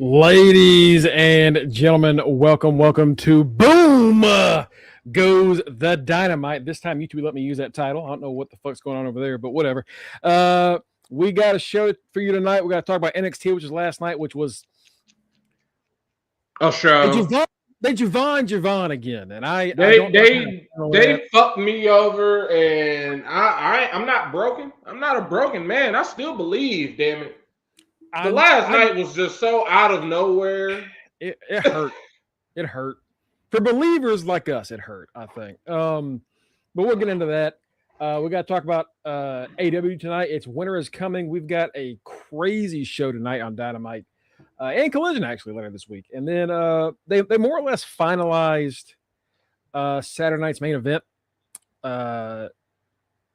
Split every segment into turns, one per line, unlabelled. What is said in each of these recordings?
Ladies and gentlemen, welcome to Boom Goes the Dynamite. This time YouTube let me use that title. I don't know what the fuck's going on over there, but whatever. We got a show for you tonight. We got to talk about NXT, which was last night, which was
a show.
They Javon again, and
they fucked me over, and I'm not broken. I'm not a broken man. I still believe. Damn it. The last night was just so out of nowhere.
It hurt. It hurt. For believers like us, it hurt, I think. But we'll get into that. We got to talk about AEW tonight. It's Winter is Coming. We've got a crazy show tonight on Dynamite and Collision, actually, later this week. And then they more or less finalized Saturday night's main event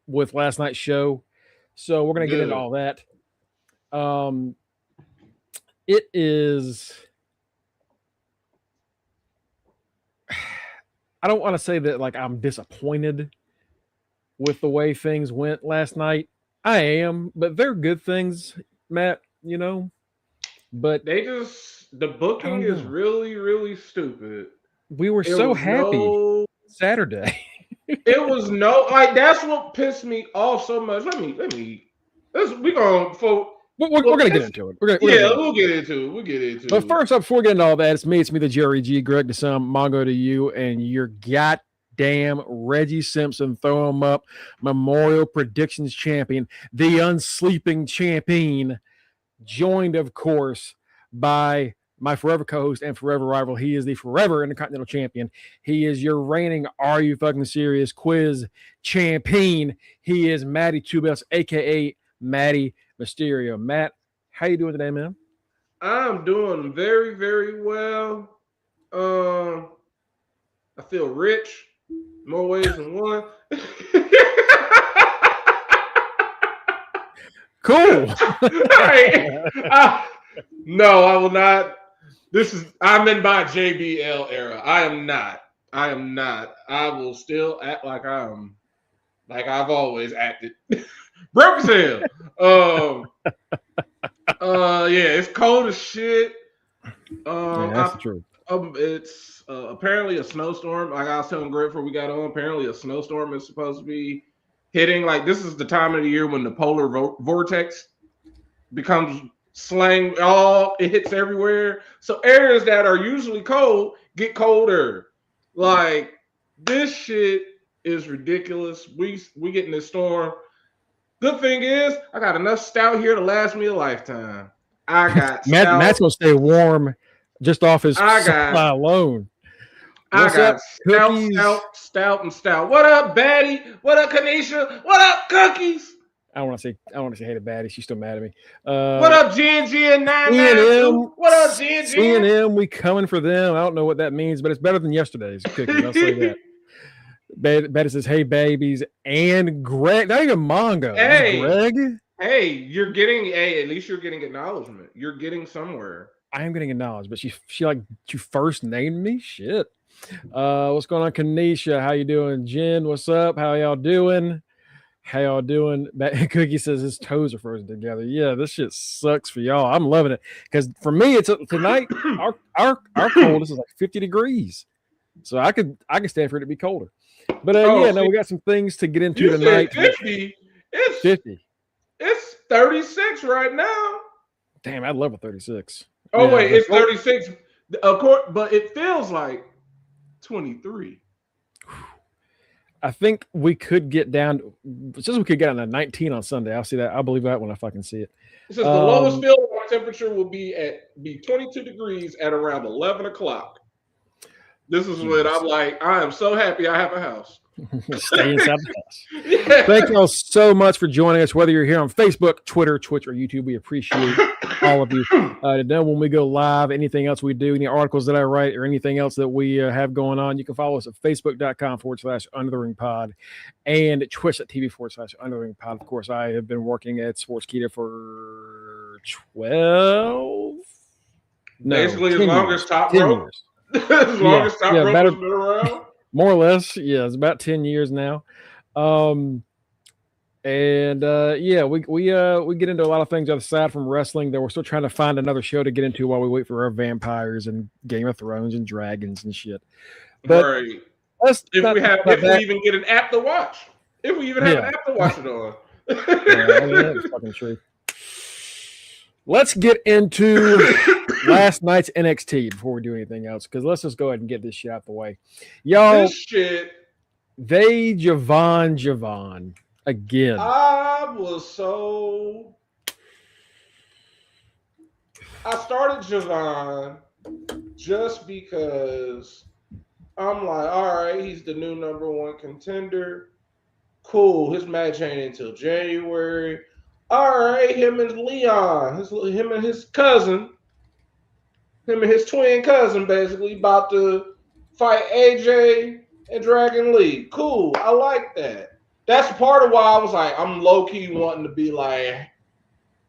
with last night's show. So we're going to get into all that. It is, I don't want to say that like I'm disappointed with the way things went last night. I am, but they're good things, Matt, you know. But
the booking is really, really stupid.
We were so happy Saturday.
It was that's what pissed me off so much. We're
gonna get into it.
We'll get into it.
But first up, before we get into all that, it's me, the Jerry G, Greg to some, Mongo to you, and your goddamn Reggie Simpson, throw him up, Memorial Predictions champion, the unsleeping champion, joined, of course, by my forever co-host and forever rival. He is the forever Intercontinental Champion. He is your reigning Are You Fucking Serious quiz champion. He is Matty Two Belts, a.k.a. Matty Mysterio. Matt, how you doing today, man?
I'm doing very, very well. I feel rich, more ways than one.
Cool.
No, I will not. I'm in my JBL era. I am not. I will still act like I've always acted. Broke as hell. It's cold as shit.
That's true.
It's apparently a snowstorm. Like I was telling Greg before we got on, apparently a snowstorm is supposed to be hitting. Like this is the time of the year when the polar vortex becomes slang. It hits everywhere. So areas that are usually cold get colder. Like this shit is ridiculous. We get in this storm. Good thing is, I got enough stout here to last me a lifetime. I got
Matt's gonna stay warm just off his supply alone.
I got stout. What up, Batty? What up, Kanisha? What up, Cookies?
I want to say hey to Batty. She's still mad at me.
What up, GNG and 992? What up, GNG?
C&M, we coming for them. I don't know what that means, but it's better than yesterday's cookies. I'll say that. Betty says, hey, babies, and Greg, not even Mongo.
Hey,
Greg.
Hey, at least you're getting acknowledgement. You're getting somewhere.
I am getting acknowledged, but she first named me? Shit. What's going on, Kanisha? How you doing? Jen, what's up? How y'all doing? Cookie says his toes are frozen together. Yeah, this shit sucks for y'all. I'm loving it. Because for me, it's tonight, our coldest is like 50 degrees. So I could stand for it to be colder. But we got some things to get into tonight.
50. It's
50.
It's 36 right now.
Damn, I'd love a 36.
Oh, yeah, wait, it's 36. Of course, but it feels like 23.
I think we could get down to 19 on Sunday. I'll see that. I'll believe that when I fucking see it.
It says the lowest field temperature will be 22 degrees at around 11 o'clock. This is when I'm like, I am so happy I have a house.
Stay inside the house. Yeah. Thank you all so much for joining us, whether you're here on Facebook, Twitter, Twitch, or YouTube. We appreciate all of you. To know when we go live, anything else we do, any articles that I write, or anything else that we have going on, you can follow us at facebook.com/UnderTheRingPod and twitch.tv/UnderTheRingPod. Of course, I have been working at Sportskeeda for
10 years. Top rope. As long as Top Rope has been around.
More or less, yeah, it's about 10 years now. And And yeah, we get into a lot of things aside from wrestling that we're still trying to find another show to get into while we wait for our vampires and Game of Thrones and dragons and shit. But
Right.
let's
If
not
we
talk
have,
about
if we
that.
even get an app to watch, if we even have an
Yeah.
app to watch it on.
Yeah, I mean, that is fucking true. Let's get into last night's NXT before we do anything else, because let's just go ahead and get this shit out the way. Y'all,
This shit.
they Javon again.
I started Javon just because I'm like, all right, he's the new number one contender. Cool. His match ain't until January. All right, him and Leon, him and his cousin, him and his twin cousin, basically about to fight AJ and Dragon Lee. Cool. I like that. That's part of why I was like, I'm low key wanting to be like,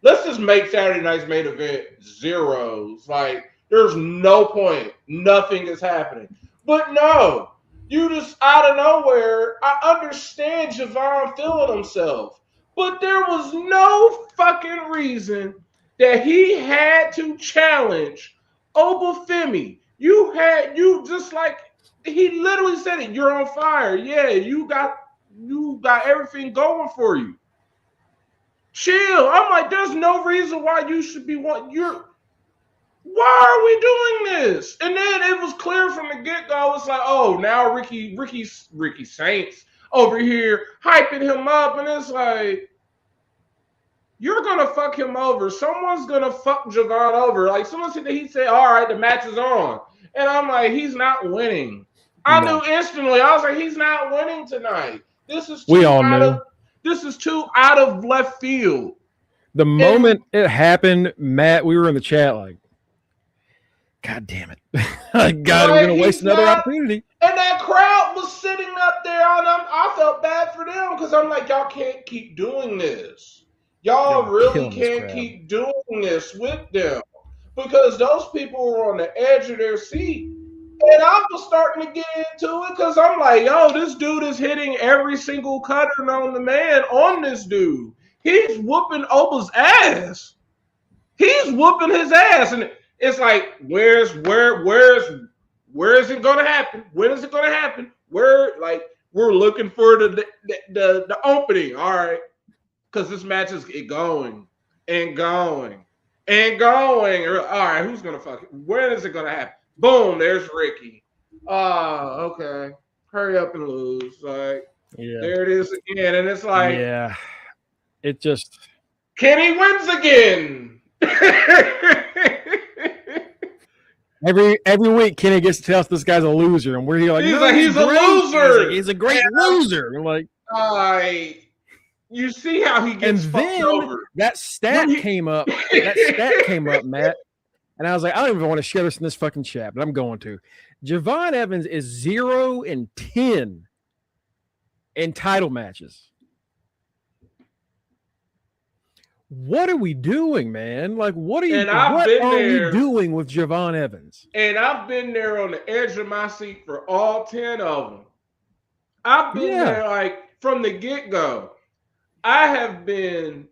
let's just make Saturday night's main event zeros. Like, there's no point. Nothing is happening. But no, you just out of nowhere. I understand Javon feeling himself, but there was no fucking reason that he had to challenge Obafemi. You just like he literally said it. You're on fire. Yeah, you got everything going for you. Chill. I'm like, there's no reason why you should be why are we doing this? And then it was clear from the get-go. It's like, oh, now Ricky Saints over here hyping him up, and it's like, you're gonna fuck him over. Someone's gonna fuck Javon over. Like someone said that he said, all right, the match is on. And I'm like, he's not winning. I knew instantly. I was like, he's not winning tonight. This is too out of left field.
The moment it happened, Matt, we were in the chat like, God damn it. God, we're going to waste another opportunity.
And that crowd was sitting up there, and I felt bad for them because I'm like, y'all can't keep doing this. Y'all really can't keep doing this with them because those people were on the edge of their seat. And I was starting to get into it because I'm like, yo, this dude is hitting every single cutter known to man on this dude. He's whooping Oba's ass. He's whooping his ass. And it's like, where is it going to happen? When is it going to happen? We're looking for the opening. All right. Because this match is going and going and going. All right, who's going to fuck it? When is it going to happen? Boom, there's Ricky. Oh, okay. Hurry up and lose. Like, there it is again. And it's like,
yeah, it just.
Kenny wins again.
Every week, Kenny gets to tell us this guy's a loser, and we're here like,
he's a loser.
He's a great loser. I'm like,
you see how he gets fucked over.
That stat came up. That came up, Matt. And I was like, I don't even want to share this in this fucking chat, but I'm going to. Javon Evans is 0-10 in title matches. What are we doing, man? Like, what are we doing with Javon Evans?
And I've been there on the edge of my seat for all 10 of them. I've been there like from the get-go. I have been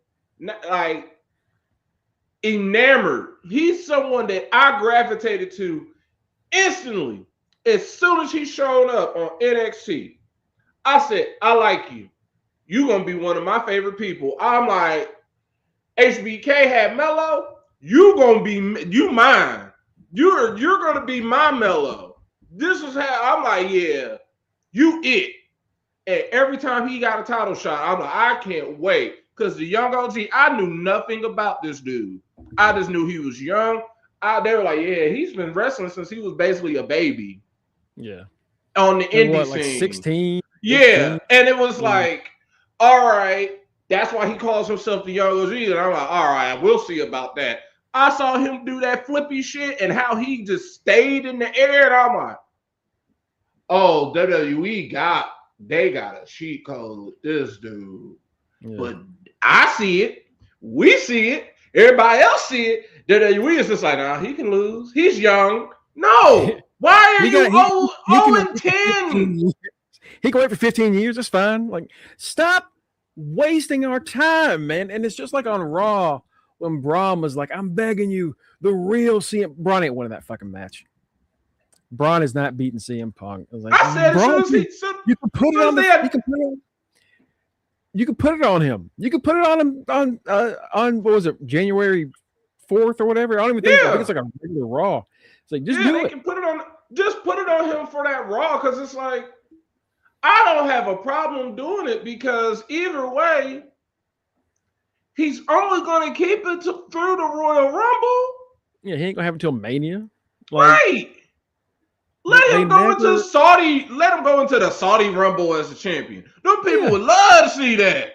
like enamored. He's someone that I gravitated to instantly as soon as he showed up on NXT. I said, I like you. You're going to be one of my favorite people. I'm like, HBK had Mello. You mine. You're going to be my Mello. This is how I'm like, yeah, you it. And every time he got a title shot, I'm like, I can't wait. Because the young OG, I knew nothing about this dude. I just knew he was young. They were like, yeah, he's been wrestling since he was basically a baby.
Yeah.
On the indie scene.
Like 16?
Yeah.
16?
And it was like, all right, that's why he calls himself the young OG. And I'm like, all right, we'll see about that. I saw him do that flippy shit and how he just stayed in the air. And I'm like, oh, WWE they got a cheat code with this dude. Yeah. But I see it. We see it. Everybody else see it. WWE is just like, nah, he can lose. He's young. No. Why are you 0-10?
He can wait for 15 years. That's fine. Like, stop wasting our time, man. And it's just like on Raw when Braun was like, I'm begging you, the real CM Braun ain't winning that fucking match. Braun is not beating CM Punk. I was like,
I said
Braun,
as soon as
you can put it on the, you can put it on him. You can put it on him on what was it, January 4th or whatever. I don't even think I think it's like a regular Raw. It's like just do it.
Can put it on, just put it on him for that Raw, because it's like I don't have a problem doing it, because either way, he's only going to keep it through the Royal Rumble.
Yeah, he ain't gonna have it until Mania.
Like, right. Let him go into Saudi. Let him go into the Saudi Rumble as a champion. Those people would love to see that.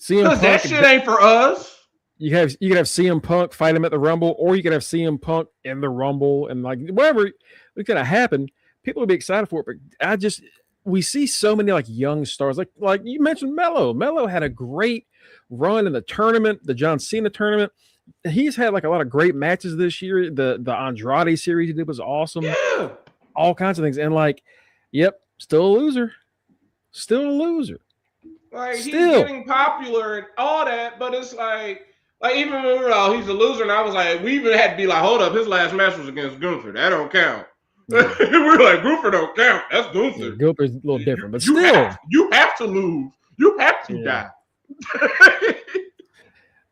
Because that shit ain't for us.
You could have CM Punk fight him at the Rumble, or you could have CM Punk in the Rumble, and like whatever it's gonna happen, people will be excited for it. But we see so many like young stars, like you mentioned Melo. Melo had a great run in the tournament, the John Cena tournament. He's had like a lot of great matches this year. The Andrade series he did was awesome.
Yeah.
All kinds of things. And like, yep, still a loser. Still a loser.
Like he's getting popular and all that, but it's like even when we were like, he's a loser, and I was like, we even had to be like, hold up, his last match was against Gunther. That don't count. Yeah. We were like, Gunther don't count. That's Gunther. Yeah,
Gunther's a little different, but
you have to lose. You have to die.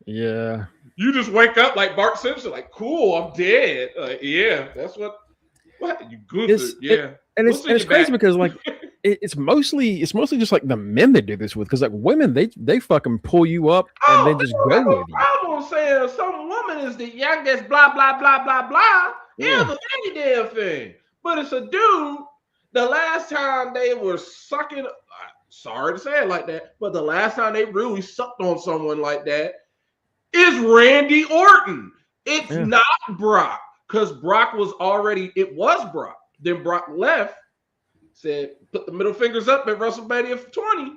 Yeah.
You just wake up like Bart Simpson, like, cool, I'm dead. Yeah, that's what you Gunther.
It's crazy because like it's mostly just like the men that do this with, because like women they fucking pull you up and then just go with you.
I'm saying some woman is the youngest, blah blah blah blah blah. Yeah, any damn thing. But it's a dude. The last time they were sucking, sorry to say it like that, but the last time they really sucked on someone like that is Randy Orton. It's not Brock, because Brock was already, it was Brock. Then Brock left, said, put the middle fingers up at WrestleMania 20.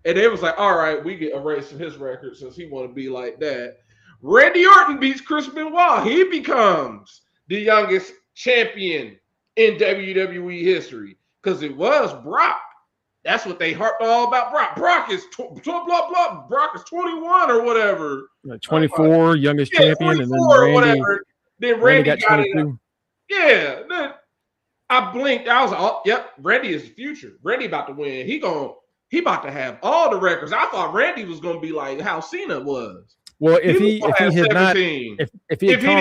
And they was like, all right, we get erased from his record since he want to be like that. Randy Orton beats Chris Benoit. He becomes the youngest champion in WWE history, because it was Brock. That's what they harped all about. Brock is blah blah blah. Brock is 21 or whatever.
24, youngest champion, and then Randy,
whatever. Then Randy got it. Yeah. Then I blinked. I was like, oh, yep, Randy is the future. Randy about to win. He about to have all the records. I thought Randy was gonna be like how Cena was.
Well, if he had calmed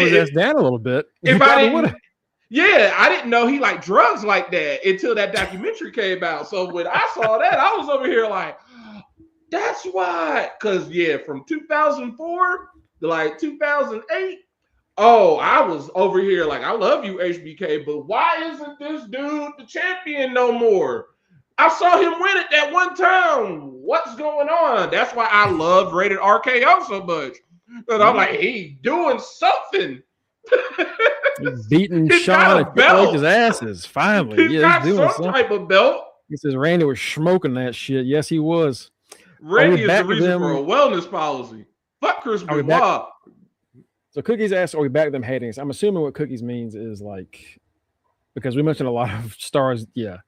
his ass down a little bit,
I didn't know he liked drugs like that until that documentary came out. So when I saw that, I was over here like, that's why. Because from 2004 to like 2008, I was over here like, I love you, HBK, but why isn't this dude the champion no more? I saw him win it that one time. What's going on? That's why I love Rated RKO so much. Because I'm like, he's doing something.
He's beating Sean and his asses. Finally,
he's got some type of belt.
He says Randy was smoking that shit. Yes, he was.
Randy is the reason for a wellness policy. Fuck Chris Benoit.
So Cookie's asked, are we back to them hating us? I'm assuming what Cookies means is like, because we mentioned a lot of stars, with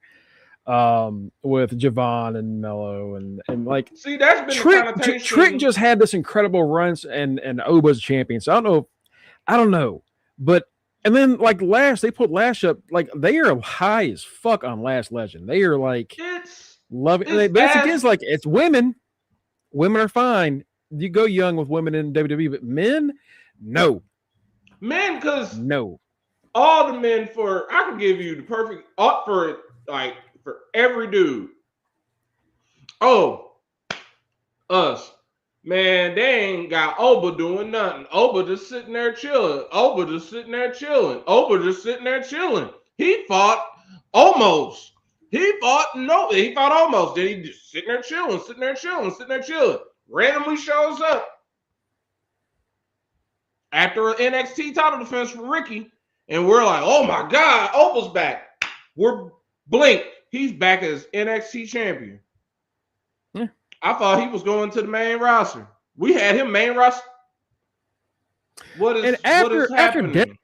Javon and Mello and like. See, that's been Trick. Trick just had this incredible run, and Oba's champion. So I don't know, but and then like they put Lash up, like they are high as fuck on Last Legend. They are like loving, but it's against like it's women. Women are fine. You go young with women in WWE, but men, no.
Men, because
no.
All the men I can give you the perfect for every dude. Oh, us. Man, they ain't got Oba doing nothing. Oba just sitting there chilling. He fought almost. He fought almost. Then he just sitting there chilling. Randomly shows up after an NXT title defense for Ricky. And we're like, oh my God, Oba's back. We're blink. He's back as NXT champion. Yeah. I thought he was going to the main roster. We had him main roster. After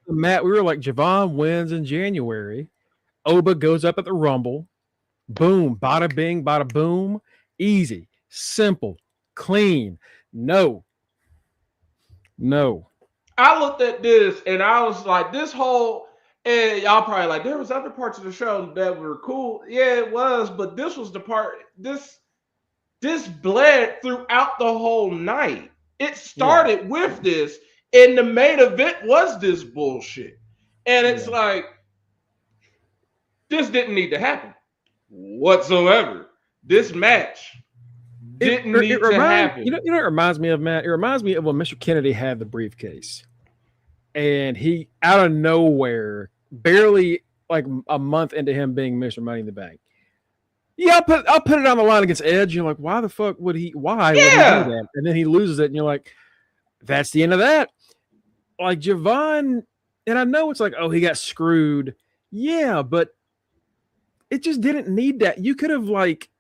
Matt, we were like, Javon wins in January.
Oba goes up at the Rumble. Boom, bada bing, bada boom. Easy. simple, clean. No.
I looked at this and I was like, this whole, and y'all probably like, there was other parts of the show that were cool. Yeah, it was, but this was the part. This bled throughout the whole night. It started with this, and the main event was this bullshit. And it's like, this didn't need to happen whatsoever. This match didn't need to happen.
You know what it reminds me of, Matt? It reminds me of when Mr. Kennedy had the briefcase. And he, out of nowhere, barely like a month into him being Mr. Money in the Bank. Yeah, I'll put it on the line against Edge. You're like, why the fuck would he? Why would he do that? And then he loses it, and you're like, that's the end of that. Like Javon, and I know it's like, oh, he got screwed. Yeah, but it just didn't need that. You could have like,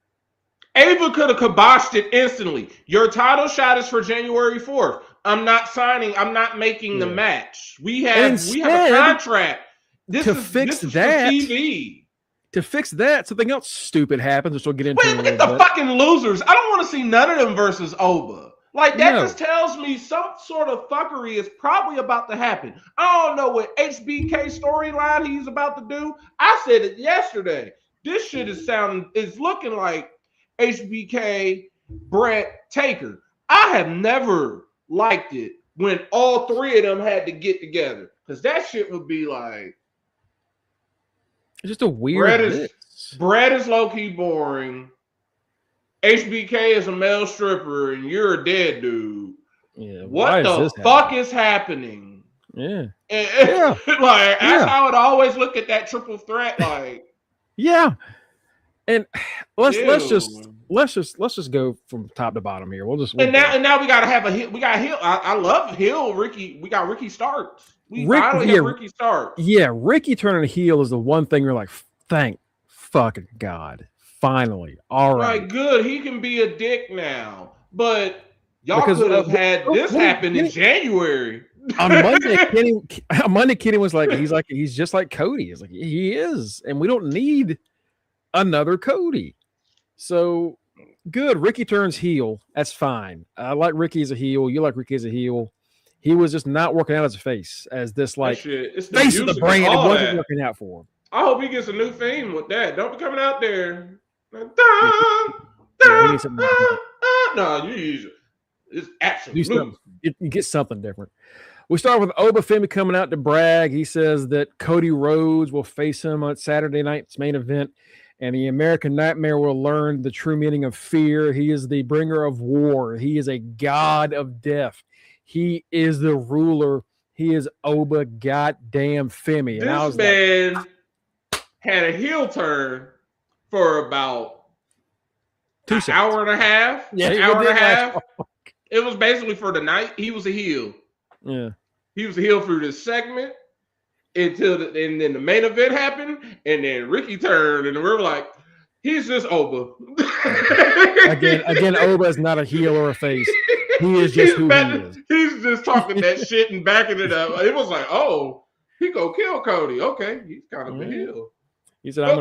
Ava could have kiboshed it instantly. Your title shot is for January 4th. I'm not signing. I'm not making the match. We have a contract. This is for TV.
To fix that, something else stupid happens, which we'll get into.
Wait, look at the fucking losers. I don't want to see none of them versus Oba. Like, that just tells me some sort of fuckery is probably about to happen. I don't know what HBK storyline he's about to do. I said it yesterday. This shit is looking like HBK, Brett, Taker. I have never liked it when all three of them had to get together, because that shit would be like,
it's just a weird.
Brett is low-key boring. HBK is a male stripper, and you're a dead dude.
Yeah.
What the fuck is happening?
Yeah.
Like, that's how I would always look at that triple threat. Like,
yeah. And let's just go from top to bottom here.
Now we gotta have a heel. We got heel. I love heel Ricky. We got Ricky Starks. Finally have Ricky Starks.
Yeah, Ricky turning heel is the one thing you're like, thank fucking God. Finally. All right.
Like, good. He can be a dick now. But y'all could have had this happen in January.
On Monday, Kenny was like, he's just like Cody. It's like, he is. And we don't need another Cody. So good. Ricky turns heel. That's fine. I like Ricky as a heel. You like Ricky as a heel. He was just not working out as a face, as this like face of the brand. It wasn't working out for him.
I hope he gets a new theme with that. Don't be coming out there. No, you use it. It's absolutely.
You get something different. We start with Oba Femi coming out to brag. He says that Cody Rhodes will face him on Saturday night's main event, and the American Nightmare will learn the true meaning of fear. He is the bringer of war. He is a god of death. He is the ruler. He is Oba goddamn Femi.
This man had a heel turn for about
2 seconds.
Hour and a half.
Yeah,
an hour and a half. It was basically for the night. He was a heel.
Yeah.
He was a heel through this segment and then the main event happened, and then Ricky turned, and we were like, he's just Oba.
Again, Oba is not a heel or a face. He is just who he is.
He's just talking that shit and backing it up. It was like, oh, he go kill Cody. Okay, he's kind of a heel.
He said, I'm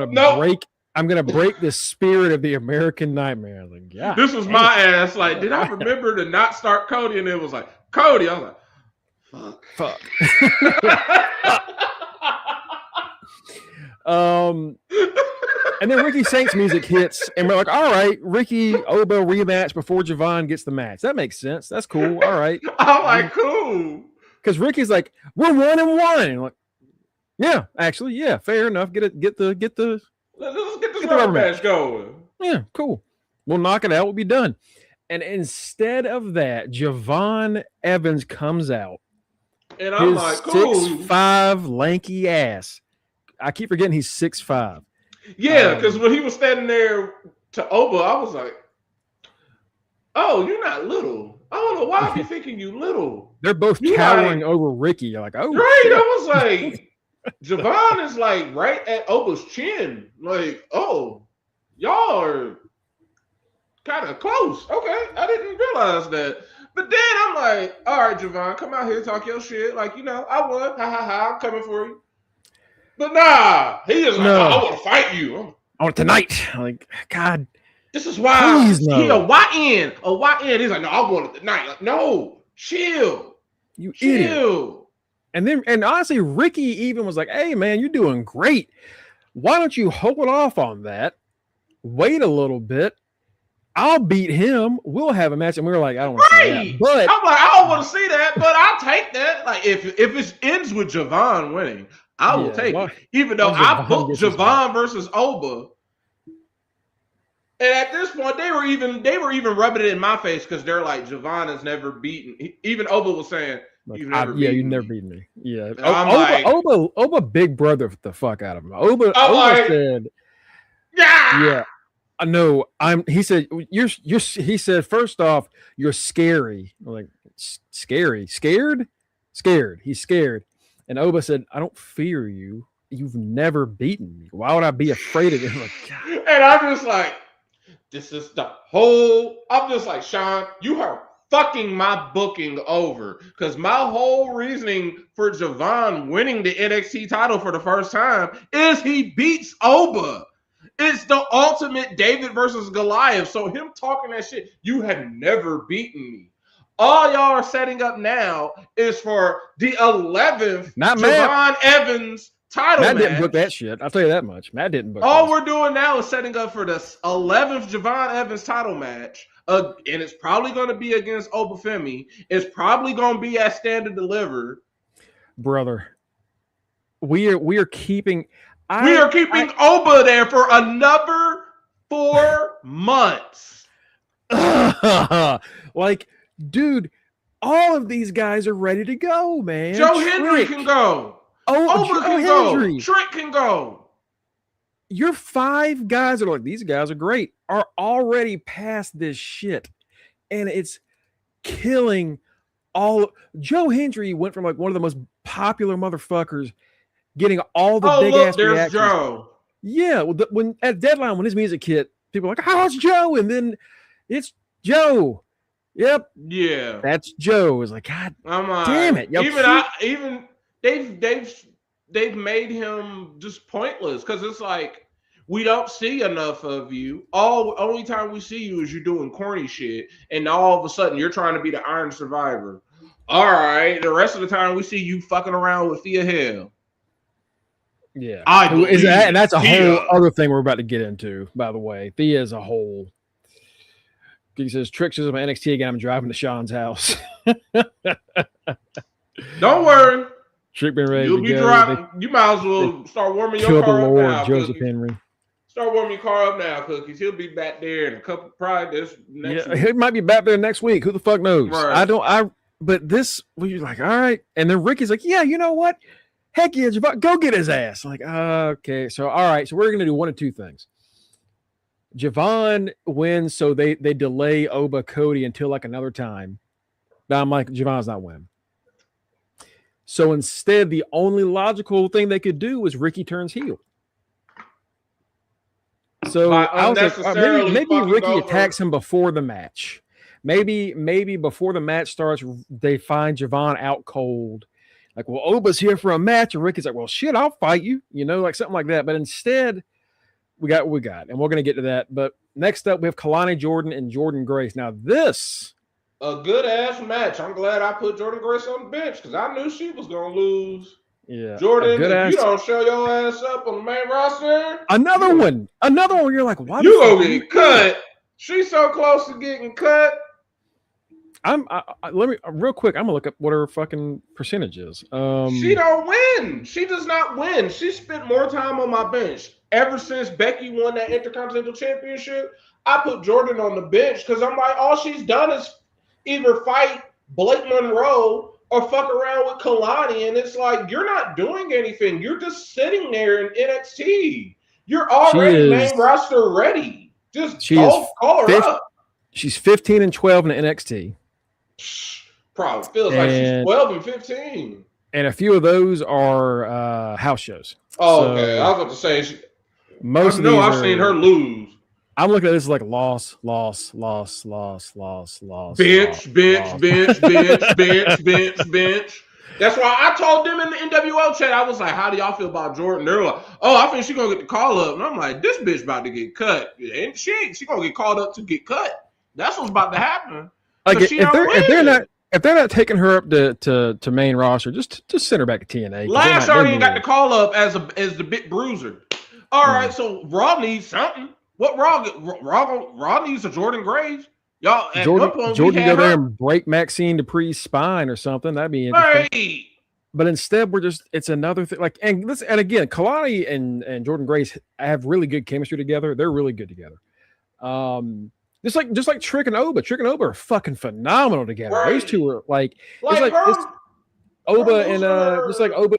gonna break the spirit of the American Nightmare. I was like, yeah.
This was my ass. Like, did I remember to not start Cody? And it was like, Cody. I was like, fuck.
And then Ricky Saints music hits, and we're like, all right, Ricky Oba rematch before Javon gets the match. That makes sense. That's cool. All right.
I'm like, cool.
Because Ricky's like, we're 1-1. I'm like, yeah, actually, yeah, fair enough. Let's get this
rubber match going.
Yeah, cool. We'll knock it out. We'll be done. And instead of that, Javon Evans comes out.
And I'm like, cool.
6'5" lanky ass. I keep forgetting he's 6'5".
Yeah, because when he was standing there to Oba, I was like, oh, you're not little. I don't know why I be thinking you little.
They're both towering over Ricky. You're like, oh.
Right. Shit. I was like, Javon is like right at Oba's chin. Like, oh, y'all are kind of close. Okay. I didn't realize that. But then I'm like, all right, Javon, come out here, talk your shit. Like, I won. Ha ha ha. I'm coming for you. But nah, he just like, I want to fight you.
I want tonight. Like, God,
This is why
Please no.
he a YN. A YN. He's like, no, I want it tonight. Like, no, chill.
You
Chill.
idiot. And honestly, Ricky even was like, hey man, you're doing great. Why don't you hold off on that? Wait a little bit. I'll beat him. We'll have a match. And we were like, I don't want to see that. But
I'm like, I don't want to see that, but I'll take that. Like, if it ends with Javon winning, I will take it. Even though I booked Javon versus Oba. And at this point, they were even rubbing it in my face because they're like, Javon has never beaten. Even Oba was saying, you've never beaten me.
Yeah.
Oba
big brother the fuck out of him. Oba said,
yeah.
No, he said, he said, first off, you're scary. I'm like, scary? Scared? He's scared. And Oba said, I don't fear you. You've never beaten me. Why would I be afraid of you? Like, God.
And I'm just like, this is the whole. I'm just like, Sean, you are fucking my booking over. Because my whole reasoning for Javon winning the NXT title for the first time is he beats Oba. It's the ultimate David versus Goliath. So him talking that shit, you have never beaten me. All y'all are setting up now is for the 11th Javon Evans title match.
Matt didn't book that shit. I'll tell you that much. Matt didn't book
All we're doing now is setting up for the 11th Javon Evans title match. And it's probably going to be against Obafemi. It's probably going to be at Stand and Deliver.
Brother, we are keeping...
We are keeping Oba there for another 4 months.
Like, dude, all of these guys are ready to go, man.
Joe Hendry can go. Oba can go. Trick can go.
Your 5 guys that are like, these guys are great, are already past this shit. And it's killing all. Joe Hendry went from like one of the most popular motherfuckers getting all the big ass reactions.
Joe.
Yeah, when at Deadline, when his music hit, people were like, how's Joe? And then it's Joe. Yep.
Yeah.
That's Joe. It's like, God damn it.
Even they've made him just pointless because it's like we don't see enough of you. Only time we see you is you're doing corny shit, and all of a sudden you're trying to be the Iron Survivor. All right, the rest of the time we see you fucking around with Thea Hale.
Yeah, and that's a whole other thing we're about to get into. By the way, Thea is a whole. He says, "Tricks is my NXT again. I'm driving to Sean's house."
Don't worry.
Trick been ready.
You'll be driving. You might as well start warming your car up now.
Joseph Henry.
Start warming your car up now, Cookies. He'll be back there in a couple. Probably this next week.
He might be back there next week. Who the fuck knows?
Right.
But this, you're like, all right. And then Ricky's like, yeah, you know what? Heck yeah, go get his ass. I'm like, okay. So, all right. So we're going to do one of two things. Javon wins, so they delay Oba Cody until like another time. Now I'm like, Javon's not winning. So instead, the only logical thing they could do was Ricky turns heel. So I was like, maybe Ricky attacks him before the match. Maybe before the match starts, they find Javon out cold. Like, well, Oba's here for a match, and Ricky's like, well, shit, I'll fight you. You know, like something like that. But instead, we got, and we're going to get to that. But next up, we have Kalani Jordan and Jordan Grace. Now, this...
a good-ass match. I'm glad I put Jordan Grace on the bench because I knew she was going to lose.
Yeah.
Jordan, if you don't show your ass up on the main roster... Another
one where you're like, why
you going to get cut. She's so close to getting cut.
Let me real quick. I'm gonna look up what her fucking percentage is.
She don't win. She does not win. She spent more time on my bench ever since Becky won that Intercontinental Championship. I put Jordan on the bench because I'm like, all she's done is either fight Blake Monroe or fuck around with Kalani, and it's like you're not doing anything. You're just sitting there in NXT. You're already main roster ready. Just call her up.
She's 15-12 in NXT.
Probably feels like she's 12 and 15.
And a few of those are house shows.
Oh, so okay. I was about to say I've seen her lose.
I'm looking at this like loss. Bench.
That's why I told them in the NWO chat, I was like, how do y'all feel about Jordan? They're like, oh, I think she's going to get the call up. And I'm like, this bitch about to get cut. And she going to get called up to get cut. That's what's about to happen.
Like
She
if they're not taking her up to main roster, just send her back to TNA.
Last year, ain't got the call up as the big bruiser. All right, so Raw needs something. What Raw needs a Jordan Graves. Y'all at
Jordan,
one point
Jordan go there and break Maxine Dupree's spine or something. That'd be interesting.
Right.
But instead, it's another thing. Like, and again, Kalani and Jordan Grace have really good chemistry together. They're really good together. Just like Trick and Oba. Trick and Oba are fucking phenomenal together.
Right.
Those two are like Oba and just like Oba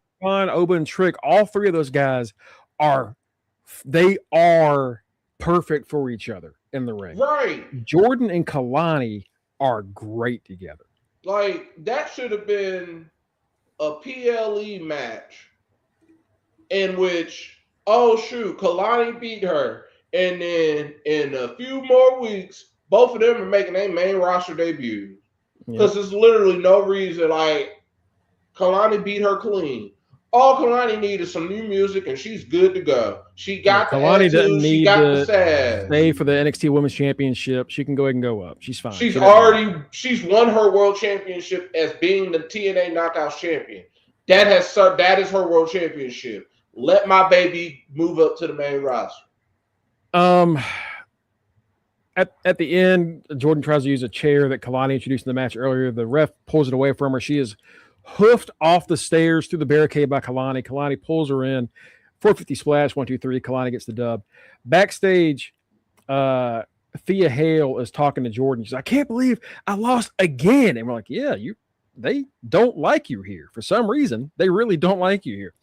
and Trick. All three of those guys are perfect for each other in the ring.
Right.
Jordan and Kalani are great together.
Like, that should have been a PLE match in which, oh shoot, Kalani beat her. And then in a few more weeks, both of them are making their main roster debut. Because there's literally no reason, like, Kalani beat her clean. All Kalani needs is some new music, and she's good to go. She got the
Kalani
attitude,
doesn't need
the sass.
Stay for the NXT Women's Championship. She can go ahead and go up. She's fine.
She's won her world championship as being the TNA Knockouts champion. That is her world championship. Let my baby move up to the main roster.
At the end, Jordan tries to use a chair that Kalani introduced in the match earlier. The ref pulls it away from her. She is hoofed off the stairs through the barricade by Kalani. Kalani pulls her in. 450 splash, 1, 2, 3. Kalani gets the dub. Backstage, Thea Hale is talking to Jordan. She's like, I can't believe I lost again. And we're like, yeah, they don't like you here. For some reason, they really don't like you here.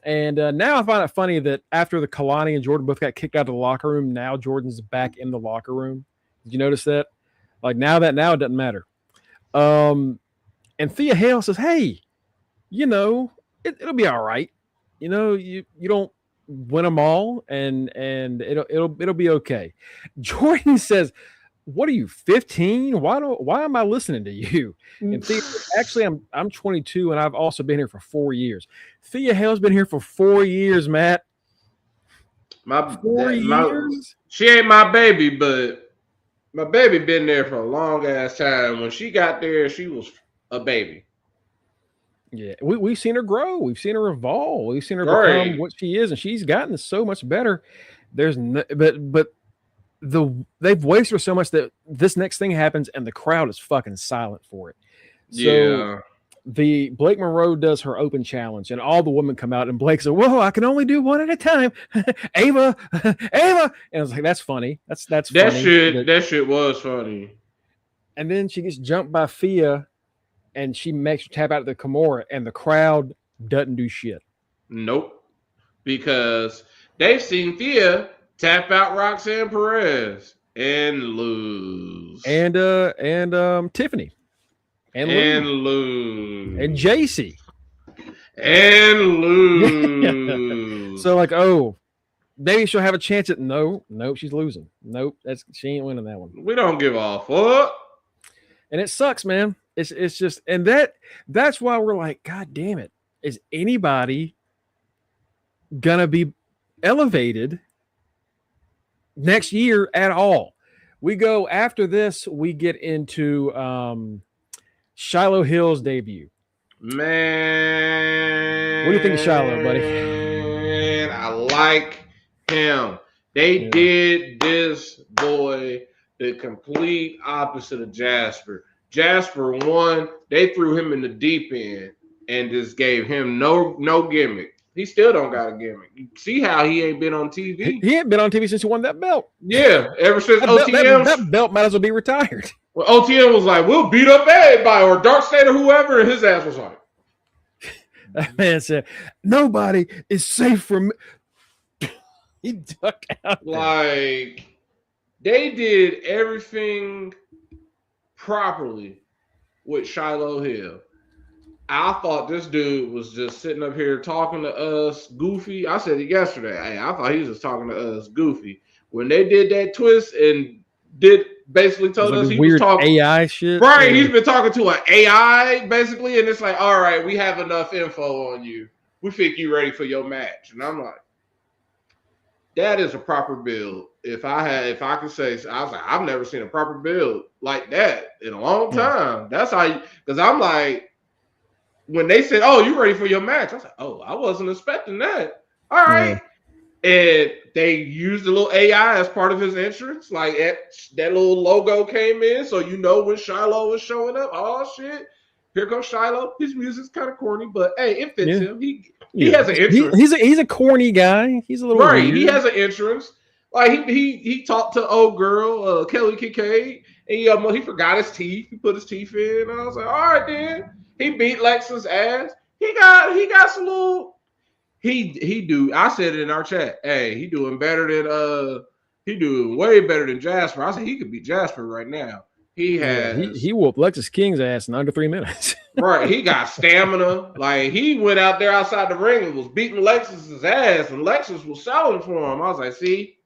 And now I find it funny that after the Kalani and Jordan both got kicked out of the locker room, now Jordan's back in the locker room. Did you notice that? Like now it doesn't matter. And Thea Hale says, hey, it'll be all right. You don't win them all, and it'll be okay. Jordan says, what are you, 15? Why am I listening to you? And Thea, actually, I'm 22, and I've also been here for 4 years. Thea Hale's been here for 4 years, Matt. 4 years?
She ain't my baby, but my baby been there for a long ass time. When she got there, she was a baby.
Yeah, we've seen her grow. We've seen her evolve. We've seen her become what she is, and she's gotten so much better. But they've wasted her so much that this next thing happens, and the crowd is fucking silent for it. So the Blake Monroe does her open challenge, and all the women come out, and Blake says, "Whoa, I can only do one at a time." Ava, and I was like, "That's funny. That's funny."
That shit was funny.
And then she gets jumped by Thea, and she makes her tap out of the Kimura, and the crowd doesn't do shit.
Nope, because they've seen Thea tap out Roxanne Perez and lose,
and Tiffany, and lose, and JC,
and lose.
So like, maybe she'll have a chance at nope, she's losing. Nope, she ain't winning that one.
We don't give a fuck,
and it sucks, man. It's just, and that's why we're like, God damn it, is anybody gonna be elevated next year at all? We go after this, we get into Shiloh Hill's debut.
Man,
what do you think of Shiloh, buddy?
Man, I like him. They did this boy the complete opposite of Jasper. Jasper won. They threw him in the deep end and just gave him no gimmick. He still don't got a gimmick. You see how he ain't been on TV?
He ain't been on TV since he won that belt.
Yeah, ever since OTM.
That belt might as well be retired.
Well, OTM was like, we'll beat up everybody, or Darkseid or whoever, and his ass was like.
That man said, nobody is safe from me. He ducked out.
Like, they did everything properly with Shiloh Hill. I thought this dude was just sitting up here talking to us goofy. I said it yesterday. I thought he was just talking to us goofy. When they did that twist and did basically told
like
us he was
weird
talking
AI shit.
Right, he's been talking to an AI basically, and it's like, all right, we have enough info on you. We think you ready for your match, and I'm like, that is a proper build. If I could say, I was like, I've never seen a proper build like that in a long time. That's how, because I'm like, when they said, "Oh, you ready for your match?" I was like, "Oh, I wasn't expecting that." All right. And they used a little AI as part of his entrance. Like that little logo came in, so you know when Shiloh was showing up. Oh shit, here comes Shiloh. His music's kind of corny, but hey, it fits him. He has an entrance.
He's a corny guy. He's a little
right.
weird.
He has an entrance. Like he talked to old girl Kelly Kincaid, and he forgot his teeth. He put his teeth in. And I was like, all right, then he beat Lexus ass. He got some little. He do. I said it in our chat. Hey, he doing better than he doing way better than Jasper. I said he could beat Jasper right now. He has
he whooped Lexus King's ass in under 3 minutes.
right. He got stamina. Like he went out there outside the ring and was beating Lexus's ass, and Lexus was selling for him. I was like, see,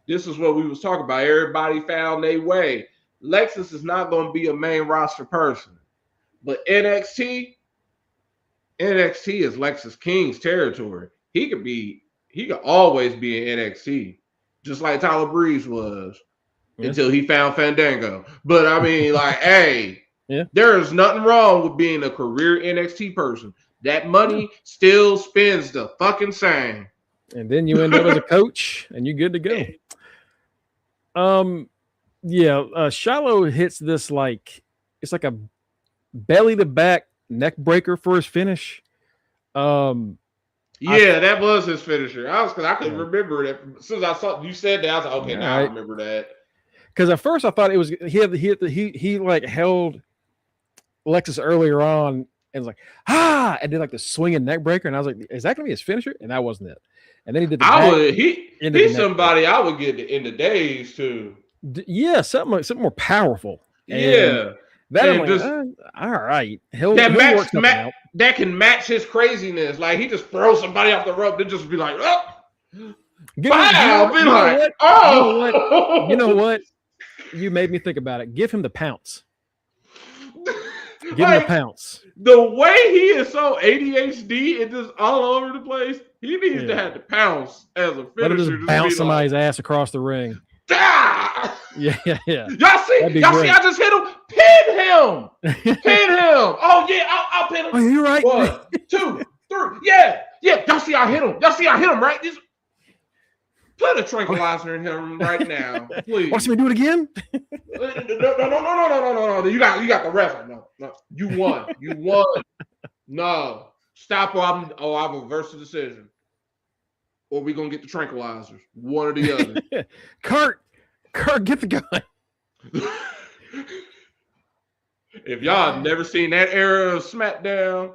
this is what we was talking about. Everybody found their way. Lexus is not going to be a main roster person, but NXT is Lexus King's territory. He could always be in NXT, just like Tyler Breeze was until he found Fandango. But I mean, like, hey, there is nothing wrong with being a career NXT person. That money still spends the fucking same.
And then you end up as a coach and you're good to go. Shiloh hits this like it's like a belly to back neck breaker for his finish.
That was his finisher. I couldn't remember it. As soon as I saw you said that, I was like, okay, now I remember that.
Because at first I thought it was he like held Lexus earlier on and was like and did like the swinging neck breaker, and I was like, is that gonna be his finisher? And that wasn't it. And then he did
he's somebody I would get in the days too.
Something more powerful.
And
that I'm like, all right. He'll work something out.
That can match his craziness. Like he just throws somebody off the rope, then just be like, oh, wow, be like, oh,
you know what? You made me think about it. Give him the pounce. Give him the pounce.
The way he is so ADHD and just all over the place, he needs to have the pounce as a finisher.
Let him just bounce somebody's ass across the ring.
Ah!
Yeah.
Y'all see? I just hit him. Pin him. Oh yeah, I'll pin him.
Oh, you're right.
1, 2, 3. Yeah. Y'all see? I hit him. Right? Just put a tranquilizer in him right now, please.
Watch me do it again.
No. You got the ref. No. You won. No. Stop or I'll reverse the decision. Or we gonna get the tranquilizers. One or the other.
Kurt, get the gun.
If y'all have never seen that era of SmackDown,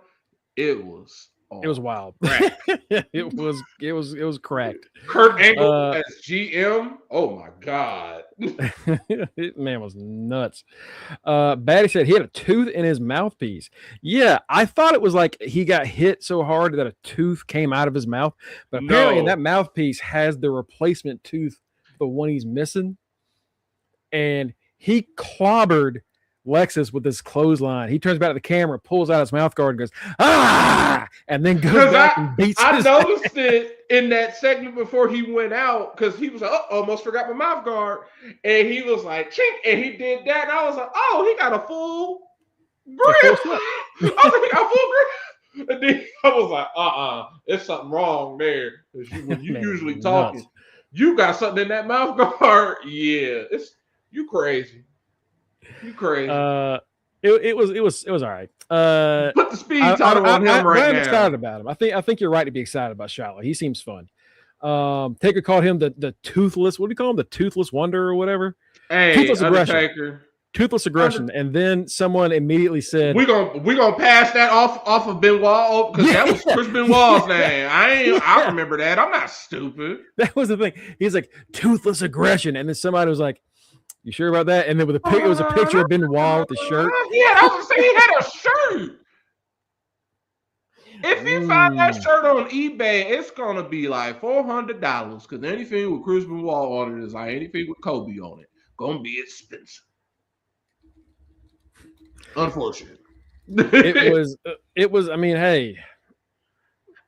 it was
wild. it was cracked.
Kurt Angle as GM. Oh my god.
Man was nuts. Batty said he had a tooth in his mouthpiece. Yeah, I thought it was like he got hit so hard that a tooth came out of his mouth, but apparently that mouthpiece has the replacement tooth, the one he's missing, and he clobbered Lexus with this clothesline. He turns back to the camera, pulls out his mouth guard, and goes, and then goes back and beats
I noticed it in that segment before he went out because he was like, almost forgot my mouth guard. And he was like, chink, and he did that. And I was like, he got a full grip. I was like, he got a full grip. And then I was like, there's something wrong there. When you usually talking, you got something in that mouth guard. Yeah, you crazy. You crazy.
It was all right.
Put the speed title on him right now.
I'm excited about him. I think you're right to be excited about Shiloh. He seems fun. Taker called him the toothless. What do you call him? The toothless wonder or whatever.
Hey,
toothless aggression.
Undertaker.
Toothless aggression. And then someone immediately said,
"We're gonna pass that off of Benoit because that was Chris Benoit's name. I remember that. I'm not stupid.
That was the thing. He's like toothless aggression, and then somebody was like, you sure about that? And then it was a picture of Benoit with the shirt.
Yeah, I was saying he had a shirt. If you find that shirt on eBay, it's gonna be like $400 because anything with Chris Benoit on it is like anything with Kobe on it. gonna be expensive. Unfortunate.
It was. I mean, hey,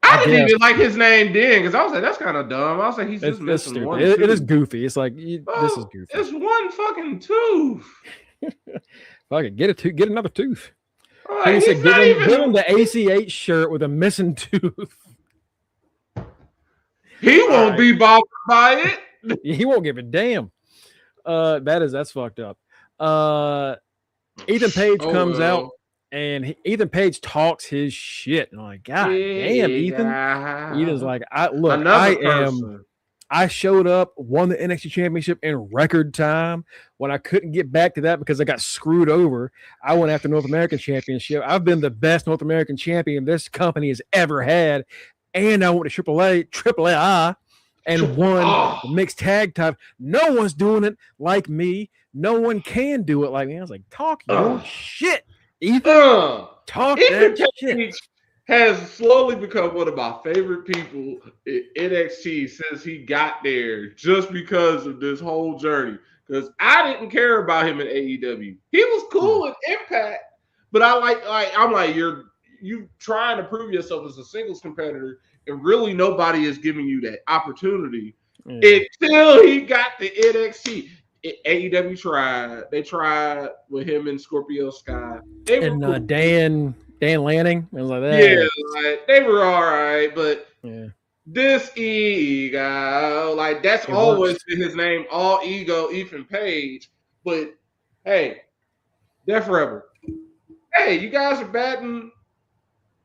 I didn't even like his name then because I was like, that's kind of dumb. I was like, he's just missing
stupid.
one.
It is goofy. It's like this is goofy.
It's one fucking tooth.
Fuck it, get another tooth.
Like,
He said, give him the ACH shirt with a missing tooth.
He won't be bothered by it.
He won't give a damn. That's fucked up. Ethan Page comes out and Ethan Page talks his shit. And I'm like, God damn, Ethan. Ethan's like, I showed up, won the NXT championship in record time. When I couldn't get back to that because I got screwed over, I went after North American championship. I've been the best North American champion this company has ever had. And I went to AAA and won the mixed tag time. No one's doing it like me. No one can do it like me. I was like, talk your shit, Ethan. Talk that shit.
Has slowly become one of my favorite people in NXT since he got there, just because of this whole journey. Because I didn't care about him in AEW. He was cool in Impact, but I'm like, you trying to prove yourself as a singles competitor, and really nobody is giving you that opportunity until he got to NXT. AEW tried. They tried with him and Scorpio Sky. Dan
Lanning. I was like,
like, they were all right, but this ego, like that's always been his name, all ego, Ethan Page. But hey, Death Rebel. Hey, you guys are batting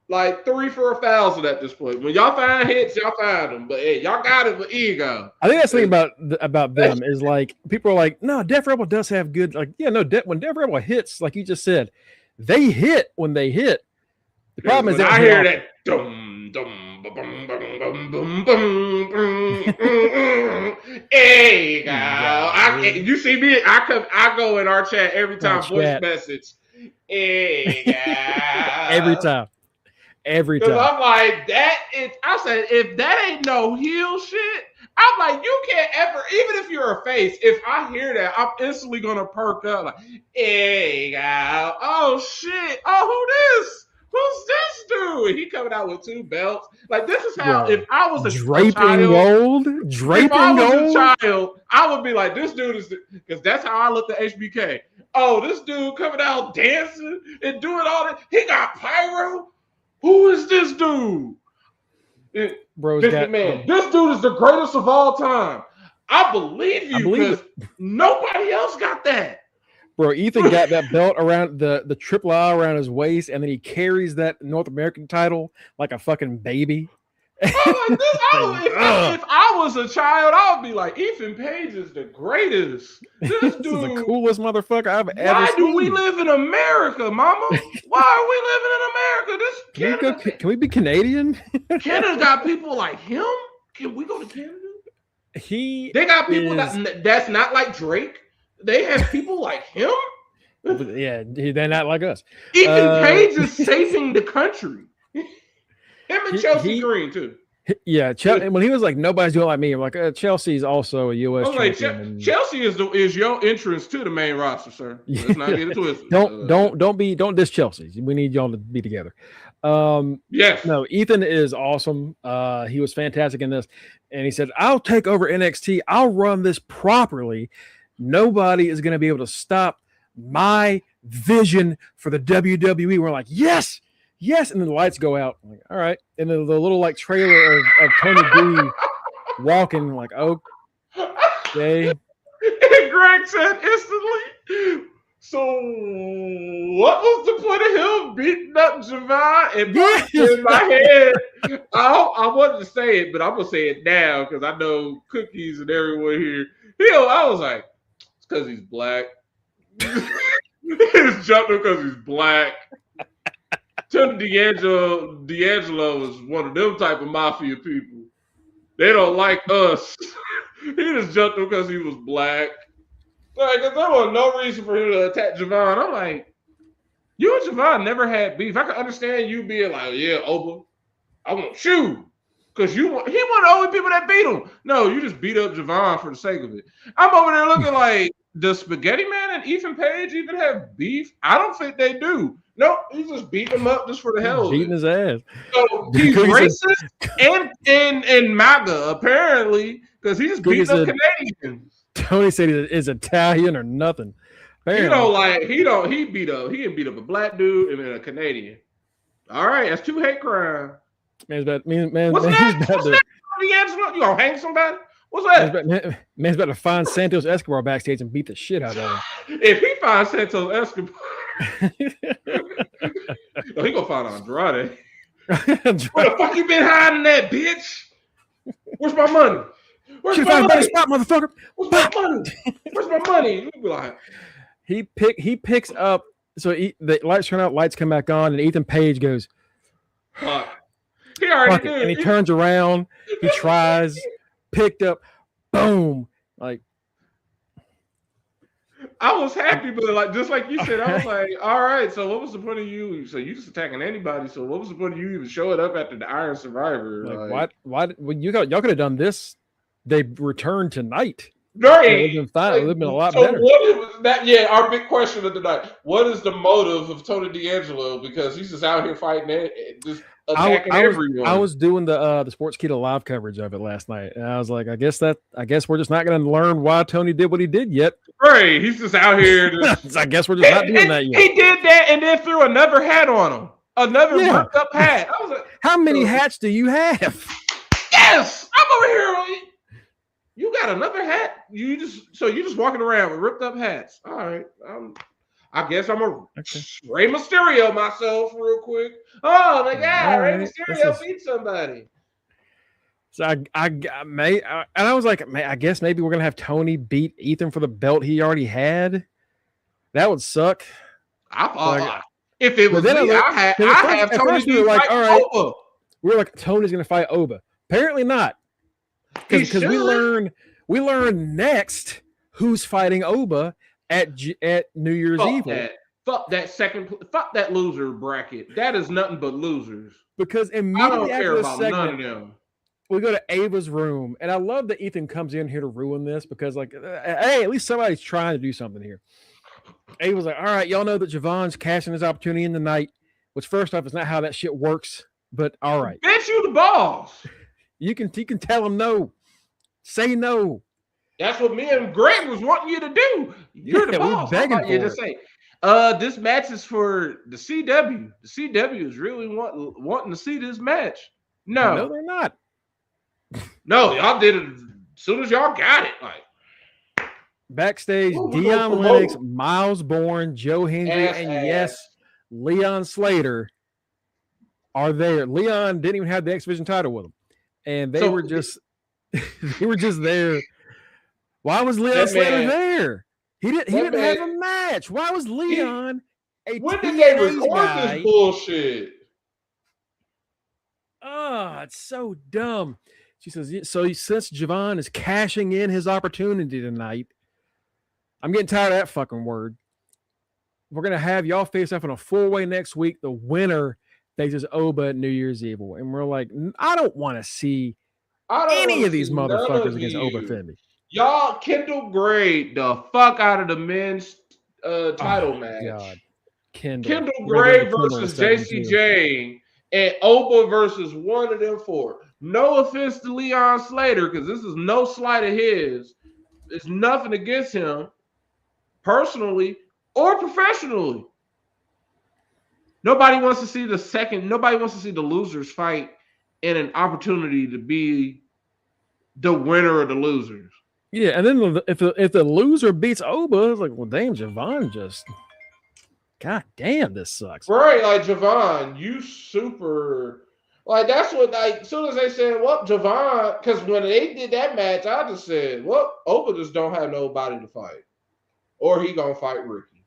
like 3 for 1,000 at this point. When y'all find hits, y'all find them. But hey, y'all got it with ego.
I think that's the thing about them is like people are like, no, Death Rebel does have good. Like, yeah, no, when Death Rebel hits, like you just said, they hit when they hit. The problem is that
I hear that dum dum bum bum bum bum bum. Hey, you see me? I go in our chat every time. Voice message. Hey,
every time.
Because I'm like, I said, if that ain't no heel shit, I'm like, you can't ever, even if you're a face, if I hear that, I'm instantly gonna perk up like, hey, oh shit, oh who this? Who's this dude? He coming out with 2 belts. Like, this is how, if I was a child, I would be like, this dude is, because that's how I look at HBK. Oh, this dude coming out dancing and doing all that. He got pyro. Who is this dude? This dude is the greatest of all time. I believe you because nobody else got that.
Bro, Ethan got that belt around the AAA around his waist, and then he carries that North American title like a fucking baby.
If I was a child, I would be like, Ethan Page is the greatest. This dude
is the coolest motherfucker I've ever seen.
Why do we live in America, mama? Why are we living in America?
Can we be Canadian?
Canada got people like him? Can we go to Canada?
They
got people that's not like Drake. They have people like him?
Yeah, they're not like us.
Ethan Page is saving the country. Him and Chelsea Green, too.
Yeah, when he was like, nobody's doing it like me, I'm like, Chelsea's also a U.S. champion.
Like, Chelsea is your entrance to the main roster, sir. Let's not get it twisted.
Don't diss Chelsea. We need y'all to be together.
Yes.
No, Ethan is awesome. He was fantastic in this. And he said, I'll take over NXT. I'll run this properly. Nobody is going to be able to stop my vision for the WWE. We're like, yes. And then the lights go out. I'm like, all right. And then the little like trailer of Tony D walking, like, okay.
And Greg said instantly, so what was the point of him beating up Javon? And in my head, I wanted to say it, but I'm going to say it now because I know Cookies and everyone here. I was like, it's because he's black. He's jumping because he's black. Tony D'Angelo is one of them type of mafia people. They don't like us. He just jumped him because he was black. Like, there was no reason for him to attack Javon. I'm like, you and Javon never had beef. I can understand you being like, yeah, Oba, I want you. Because he one of the only people that beat him. No, you just beat up Javon for the sake of it. I'm over there looking like, does Spaghetti Man and Ethan Page even have beef? I don't think they do. Nope, he's just beating him up just for the hell of it.
Beating his ass.
So he's racist and MAGA, apparently, because he's just beating up Canadians.
Tony said he's Italian or nothing. Apparently.
He beat up a black dude and then a Canadian. All right, that's 2 hate crimes.
What's
that? D'Angelo? You gonna hang somebody? What's that?
Man's about to find Santos Escobar backstage and beat the shit out of him.
If he finds Santos Escobar, he gonna find Andrade. Where the fuck you been hiding that, bitch? Where's my money? Where's my money?
Spot, motherfucker.
Where's my money? Where's my money? Be like,
he picks up. So the lights turn out, lights come back on, and Ethan Page goes.
Fuck. He already did.
And he turns around. He tries. Picked up. Boom. Like.
I was happy, but like just like you said, I was like, all right. So what was the point of you? So you just attacking anybody. So what was the point of you even showing up after the Iron Survivor?
Like, why? Well, y'all could have done this. They returned tonight.
Right.
It would have been a lot better.
What is that? Yeah, our big question of the night. What is the motive of Tony D'Angelo? Because he's just out here fighting it, just attacking everyone.
I was doing the Sports Keto live coverage of it last night, and I was like, I guess we're just not going to learn why Tony did what he did yet.
Right. He's just out here.
I guess we're just not doing that yet.
He did that and then threw another hat on him. Another ripped up hat. I was like,
how many hats do you have?
Yes, I'm over here. You got another hat? You just walking around with ripped up hats. All right. I guess I'm a Rey Mysterio myself real quick. Oh my God, Rey Mysterio beat somebody.
So I was like, I guess maybe we're gonna have Tony beat Ethan for the belt he already had. That would suck.
If it was me, I have Tony beat like, all right. Oba.
We were like, Tony's gonna fight Oba. Apparently not. Because we learn next who's fighting Oba at New Year's Eve.
Fuck that loser bracket. That is nothing but losers.
Because immediately after this segment, we go to Ava's room, and I love that Ethan comes in here to ruin this because, like, hey, at least somebody's trying to do something here. Ava's like, all right, y'all know that Javon's cashing his opportunity in the night, which first off is not how that shit works, but all right.
Bitch, you the boss.
You can tell him no. Say no.
That's what me and Greg was wanting you to do. You're the boss.
We're begging for
you to say, this match is for the CW. The CW is really wanting to see this match. No,
they're not.
No, y'all did it as soon as y'all got it. Like
backstage, Dion Lennox, Miles Bourne, Joe Hendry, and yes, Leon Slater are there. Leon didn't even have the X Division title with him, and they were just there. Why was Leon Slater there? He didn't have a match. Why was Leon
when did they record this bullshit?
Oh, it's so dumb. She says, so since Javon is cashing in his opportunity tonight, I'm getting tired of that fucking word. We're going to have y'all face off in a 4-way next week. The winner faces Oba at New Year's Eve. And we're like, I don't want to see any of these motherfuckers against Oba Femi.
Y'all Kendall Gray the fuck out of the men's title match. God. Kendall Gray versus JCJ and Oba versus one of them four. No offense to Leon Slater, because this is no slight of his. It's nothing against him personally or professionally. Nobody wants to see the losers fight in an opportunity to be the winner of the losers.
Yeah, and then if the loser beats Oba, it's like, well, damn, Javon just... God damn, this sucks.
Right, like, Javon, you super... Like, that's what, like, as soon as they said, well, Javon... Because when they did that match, I just said, well, Oba just don't have nobody to fight. Or he gonna fight Ricky.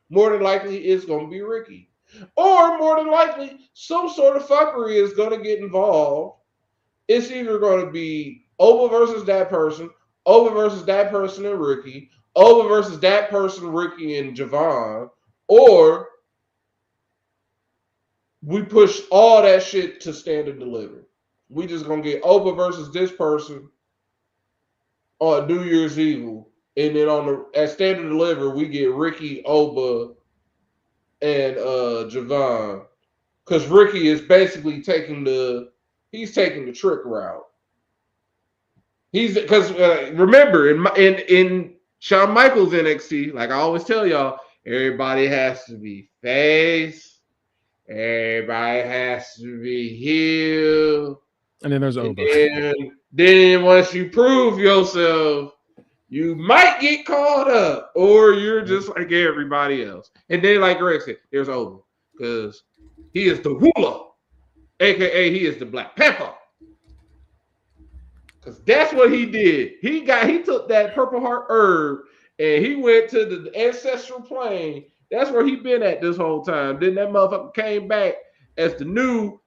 More than likely, it's gonna be Ricky. Or, more than likely, some sort of fuckery is gonna get involved. It's either gonna be Oba versus that person, Oba versus that person and Ricky, Oba versus that person, Ricky and Javon, or we push all that shit to Stand and Deliver. we just gonna get Oba versus this person on New Year's Eve, and then on the at Stand and Deliver we get Ricky, Oba, and Javon, because Ricky is basically taking the trick route. He's because remember in Shawn Michaels NXT, like I always tell y'all, everybody has to be face, everybody has to be heel,
and then there's Oba.
Then once you prove yourself, you might get caught up, or you're just like everybody else. And then, like Greg said, there's Oba because he is the Hula, aka he is the Black Panther. Because that's what he did. He took that Purple Heart herb and he went to the ancestral plane. That's where he been at this whole time. Then that motherfucker came back as the new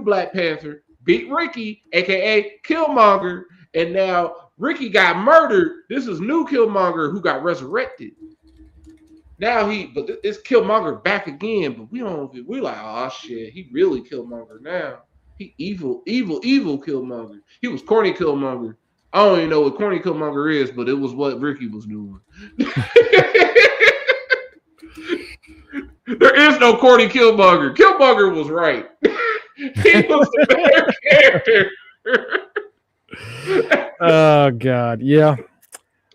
Black Panther, beat Ricky, aka Killmonger, and now Ricky got murdered. This is new Killmonger who got resurrected. Now it's Killmonger back again, but we like, oh shit, he really Killmonger now. He evil Killmonger. He was corny Killmonger. I don't even know what corny Killmonger is, but it was what Ricky was doing. There is no corny Killmonger. Killmonger was right. He was the better character.
Oh God, yeah.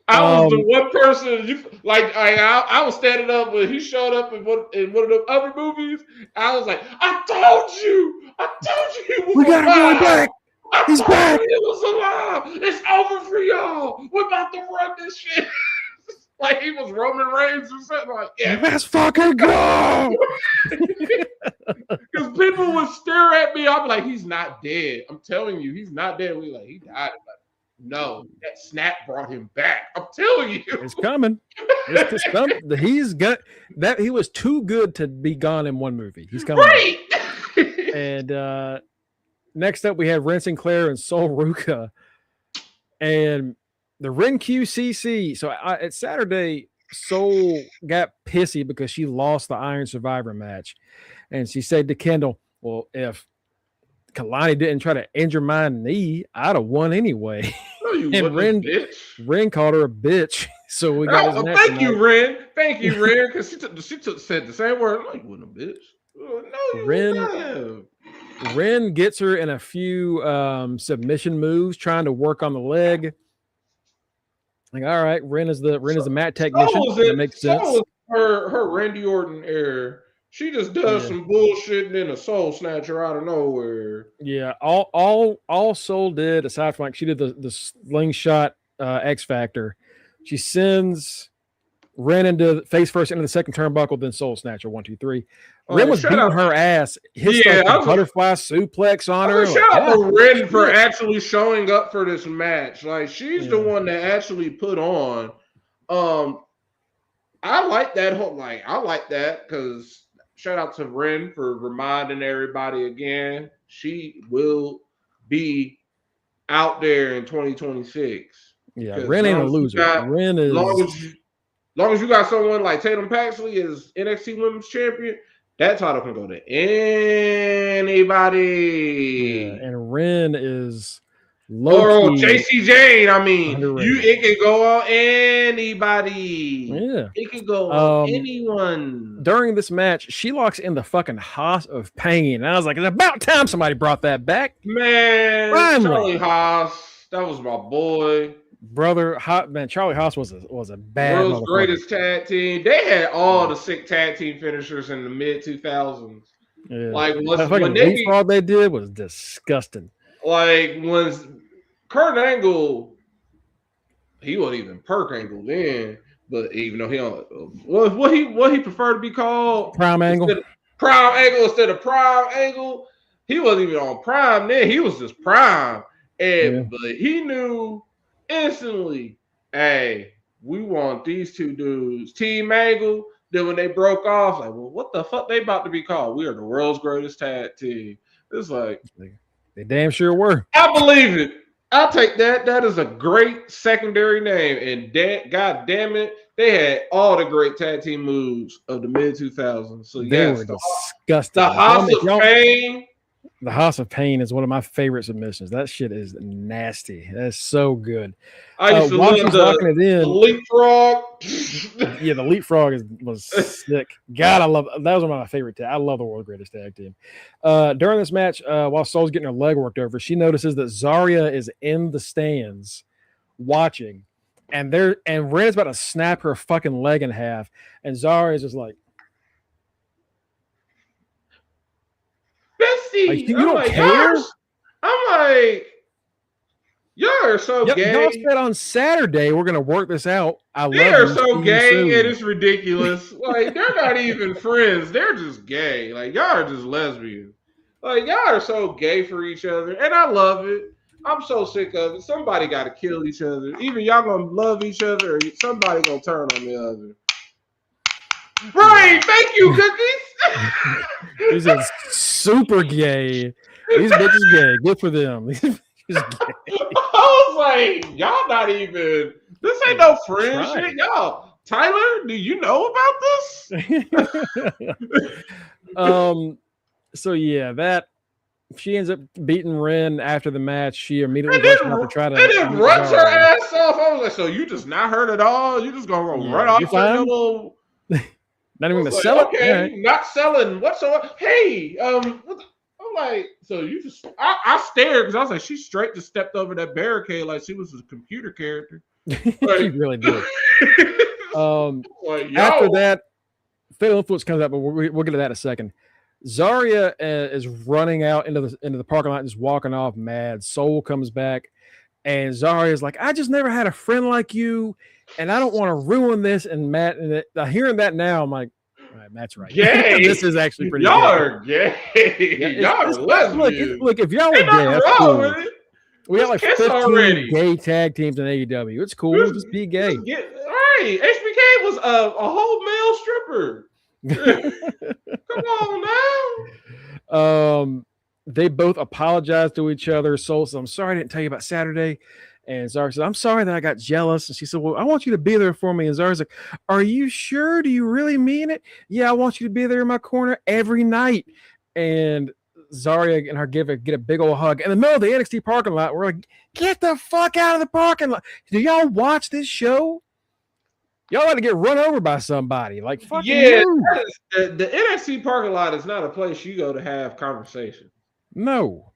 I was the one person I was standing up when he showed up in one of the other movies. I was like, I told you he was
we got him back. He's back.
He was alive. It's over for y'all. We're about to run this shit. Like he was Roman Reigns or something. Like, yeah,
let's fucking go.
Because people would stare at me. I'd be like, he's not dead. I'm telling you, he's not dead. We like, he died. No, that snap brought him back. I'm telling you,
it's coming. It's coming. He's got that. He was too good to be gone in one movie. He's coming.
Right.
And next up, we had Ren Sinclair and Sol Ruka, and the Ren QCC. So at Saturday, Sol got pissy because she lost the Iron Survivor match, and she said to Kendall, "Well, if Kalani didn't try to injure my knee, I'd have won anyway."
No, you
and Ren called her a bitch. So we got.
Thank you, Ren. Thank you, Ren, because she said the same word. I'm like, you wasn't a bitch. No, you
Ren gets her in a few submission moves, trying to work on the leg. Like, all right, Ren is the mat technician. That makes sense.
Her Randy Orton error. She just does some bullshit and then a soul snatcher out of nowhere.
Yeah, all Sol did, aside from like she did the slingshot X Factor, she sends Ren into face first into the second turnbuckle, then soul snatcher 1, 2, 3. Ren was beating her ass. Butterfly suplex on her.
Shout out to Ren for actually showing up for this match. Like she's the one that actually put on. I like that whole I like that because. Shout out to Ren for reminding everybody again. She will be out there in 2026.
Yeah, Ren ain't a loser. Ren is
long as you got someone like Tatum Paxley as NXT Women's Champion, that title can go to anybody.
Yeah, and Ren is
JC Jane. I mean, it can go on anybody.
Yeah,
it can go on anyone.
During this match, she locks in the fucking Haas of Pain, and I was like, "It's about time somebody brought that back."
Man, finally. Charlie Haas, that was my boy,
brother. Charlie Haas was a bad
world's greatest tag team. They had all the sick tag team finishers in the mid 2000s.
Yeah.
Like
when they did was disgusting.
Like when Kurt Angle, he wasn't even Perk Angle then, but even though he don't, what he preferred to be called
Prime Angle
instead of Prime Angle, he wasn't even on Prime then. He was just Prime, but he knew instantly, hey, we want these two dudes, Team Angle. Then when they broke off, like, well, what the fuck they about to be called? We are the world's greatest tag team. It's like.
They damn sure were.
I believe it. I'll take that. That is a great secondary name. And God damn it, they had all the great tag team moves of the mid 2000s. So
they were disgusting.
The House of Pain
The House of Pain is one of my favorite submissions. That shit is nasty. That's so good.
I used to
While
love
she's
the
locking it in,
leapfrog.
yeah, the leapfrog was sick. God, I love that. Was one of my favorite. I love the world's greatest tag team. During this match, while Soul's getting her leg worked over, she notices that Zarya is in the stands watching, and Red's about to snap her fucking leg in half, and Zarya is just like,
Bestie,
you
I'm
don't
like,
care?
I'm like, y'all are so gay.
Y'all said on Saturday we're gonna work this out. I
They
love
are
you.
so
See
gay,
you
and
soon.
it's ridiculous. Like, they're not even friends. They're just gay. Like, y'all are just lesbians. Like, y'all are so gay for each other, and I love it. I'm so sick of it. Somebody got to kill each other. Either y'all gonna love each other, or somebody gonna turn on the other. Right? Thank you, Cookies.
He said super gay. These bitches gay. Good for them. These bitches gay.
I was like, y'all not even. This ain't no friend
Try
shit,
it.
y'all. Tyler, do you know about this?
So yeah, that she ends up beating Ren after the match. She immediately
They
rushes off to try to
didn't
meet
rush her
Zarya.
ass off. I was like, so you just not hurt at all? You just gonna run off
You
to your
fine?
little.
Not even gonna
Like,
sell it?
okay,
All right.
not selling whatsoever. Hey, I'm like, so you just I stared because I was like, she straight just stepped over that barricade like she was a computer character. Like,
She really did.
like,
After that, Fatal Influence comes out, but we'll get to that in a second. Zarya is running out into the parking lot and just walking off mad. Soul comes back, and Zarya is like, I just never had a friend like you, and I don't want to ruin this. And Matt, hearing that now, I'm like, all right, Matt's right.
gay.
This is actually pretty
y'all
gay.
Are gay.
Yeah,
y'all are lesbians.
Look, if y'all are
Ain't
gay,
nothing
that's
wrong
cool.
with it.
We got like
Kiss
15
already.
gay tag teams in AEW. It's cool. Just be gay.
Right. HBK was a whole male stripper. Come on now.
They both apologize to each other. Soul says, I'm sorry I didn't tell you about Saturday. And Zara said, I'm sorry that I got jealous. And she said, well, I want you to be there for me. And Zara's like, are you sure? Do you really mean it? Yeah, I want you to be there in my corner every night. And Zarya and her get a big old hug. In the middle of the NXT parking lot, we're like, get the fuck out of the parking lot. Do y'all watch this show? Y'all like to get run over by somebody. Like, fucking move.
The NXT parking lot is not a place you go to have conversation.
No.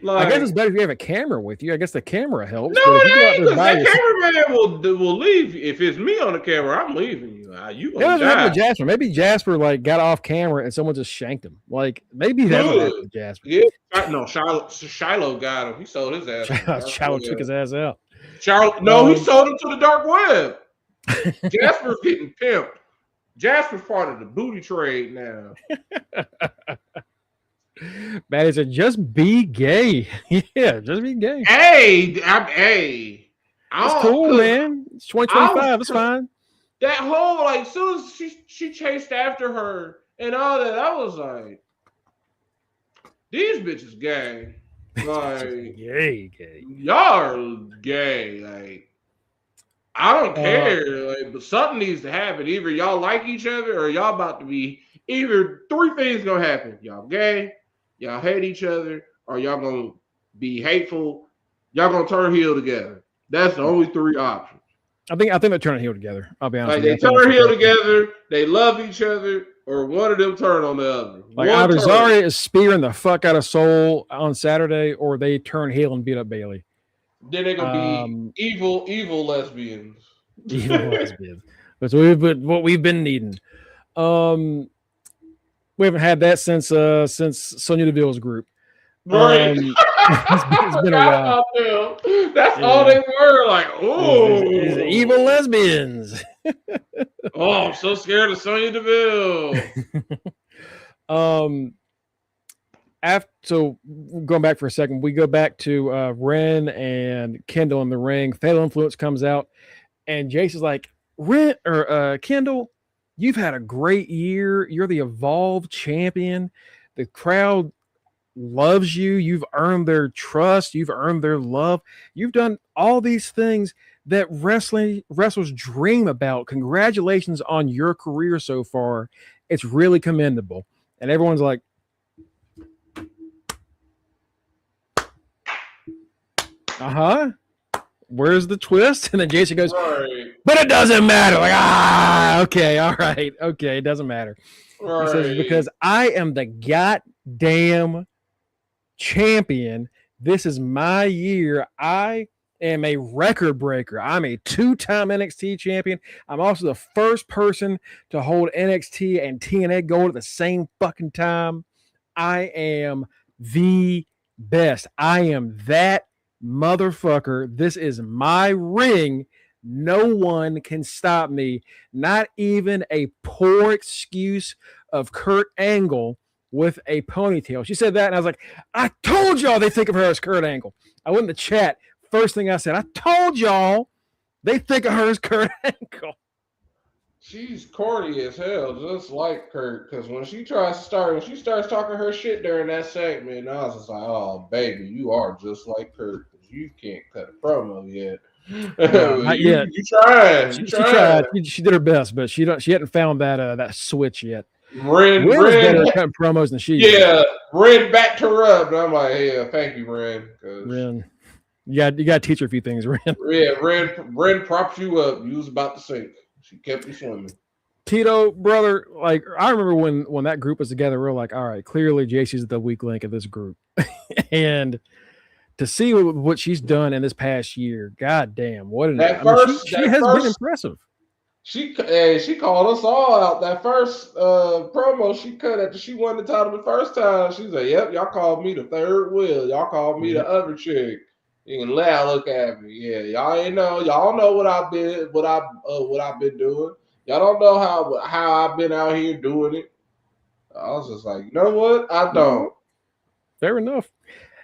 Like,
I guess it's better if you have a camera with you. I guess the camera helps.
No,
but if you go out
it
there
ain't,
by
because that
yourself,
cameraman will leave. If it's me on the camera, I'm leaving you. You
that
gonna
doesn't happen
die.
to Jasper. Maybe Jasper like got off camera and someone just shanked him. Like maybe that's what happened to Jasper.
Yeah, no, Shiloh got him. He sold his ass.
Shiloh took his ass out.
No, he sold him to the dark web. Jasper's getting pimped. Jasper's part of the booty trade now.
Maddie said, just be gay. Yeah, just be gay.
Hey.
It's cool, man. It's 2025. It's fine.
That whole, like, as soon as she chased after her and all that, I was like, these bitches gay. Like,
gay.
Y'all are gay. Like, I don't care. Like, but something needs to happen. Either y'all like each other or y'all about to be, either three things gonna happen. Y'all gay, y'all hate each other, or y'all gonna be hateful. Y'all gonna turn heel together. That's the only three options.
I think they're turning heel together. I'll be honest.
Like, they turn heel together, they love each other, or one of them turn on the other.
Like either Zarya is spearing the fuck out of Soul on Saturday, or they turn heel and beat up Bailey.
Then they're gonna be evil lesbians.
Evil lesbians. That's what we've been needing. We haven't had that since Sonya Deville's group.
Right.
It's been a while.
That's all they were. Like, oh,
evil lesbians.
Oh, I'm so scared of Sonya Deville.
So going back for a second, we go back to Ren and Kendall in the ring. Fatal Influence comes out, and Jace is like, Kendall, you've had a great year. You're the Evolve champion. The crowd loves you. You've earned their trust. You've earned their love. You've done all these things that wrestlers dream about. Congratulations on your career so far. It's really commendable. And everyone's like, Where's the twist? And then Jason goes,
Right.
but it doesn't matter. Okay, all right. Okay, it doesn't matter. Right. He says, because I am the goddamn champion. This is my year. I am a record breaker. I'm a 2-time NXT champion. I'm also the first person to hold NXT and TNA gold at the same fucking time. I am the best. I am that motherfucker. This is my ring. No one can stop me. Not even a poor excuse of Kurt Angle with a ponytail. She said that, and I was like, I told y'all they think of her as Kurt Angle. I went in the chat. First thing I said, I told y'all they think of her as Kurt Angle.
She's corny as hell, just like Kurt. Because when she starts talking her shit during that segment, I was just like, "Oh, baby, you are just like Kurt. Because you can't cut a promo yet."
No, not yet.
You tried.
She tried. She did her best, but she hadn't found that switch yet.
Ren
is better at cutting promos than she.
Yeah, Ren backed her up, and I'm like, "Yeah, thank you, Ren."
Ren, you got to teach her a few things, Ren.
Yeah, Ren propped you up. You was about to sink. She kept you swimming.
Tito, brother, like I remember when that group was together, we were like, all right, clearly JC's the weak link of this group. And to see what she's done in this past year, goddamn, what she has been impressive.
She called us all out. That first promo she cut after she won the title the first time. She's like, "Yep, y'all called me the third wheel. Y'all called me the other chick." You can now look at me. Yeah, y'all ain't know. Y'all know what I've been doing. Y'all don't know how I've been out here doing it. I was just like, you know what? I don't.
Fair enough.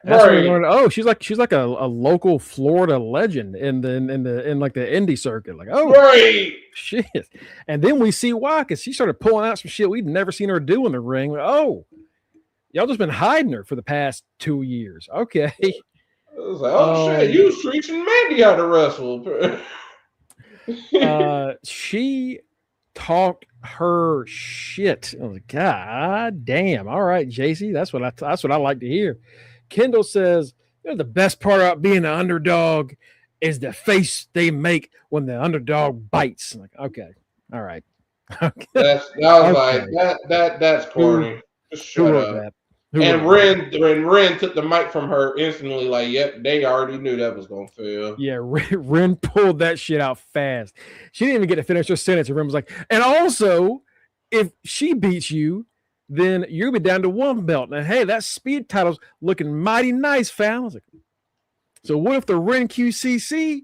That's right. Oh, she's like a local Florida legend in like the indie circuit. Like, oh,
right,
shit. And then we see why, because she started pulling out some shit we'd never seen her do in the ring. Oh, y'all just been hiding her for the past 2 years. Okay.
I was like, oh shit, you was teaching Mandy how to wrestle.
She talked her shit. I was like, God damn. All right, JC, that's what I like to hear. Kendall says, the best part about being an underdog is the face they make when the underdog bites. I'm like, okay, all right. Okay.
That's corny. Just shut up. That? And Ren took the mic from her instantly, like, yep, they already knew that was going to fail.
Yeah, Ren pulled that shit out fast. She didn't even get to finish her sentence. And Ren was like, and also, if she beats you, then you'll be down to 1 belt. Now, hey, that speed title's looking mighty nice, fam. I was like, so what if the Ren QCC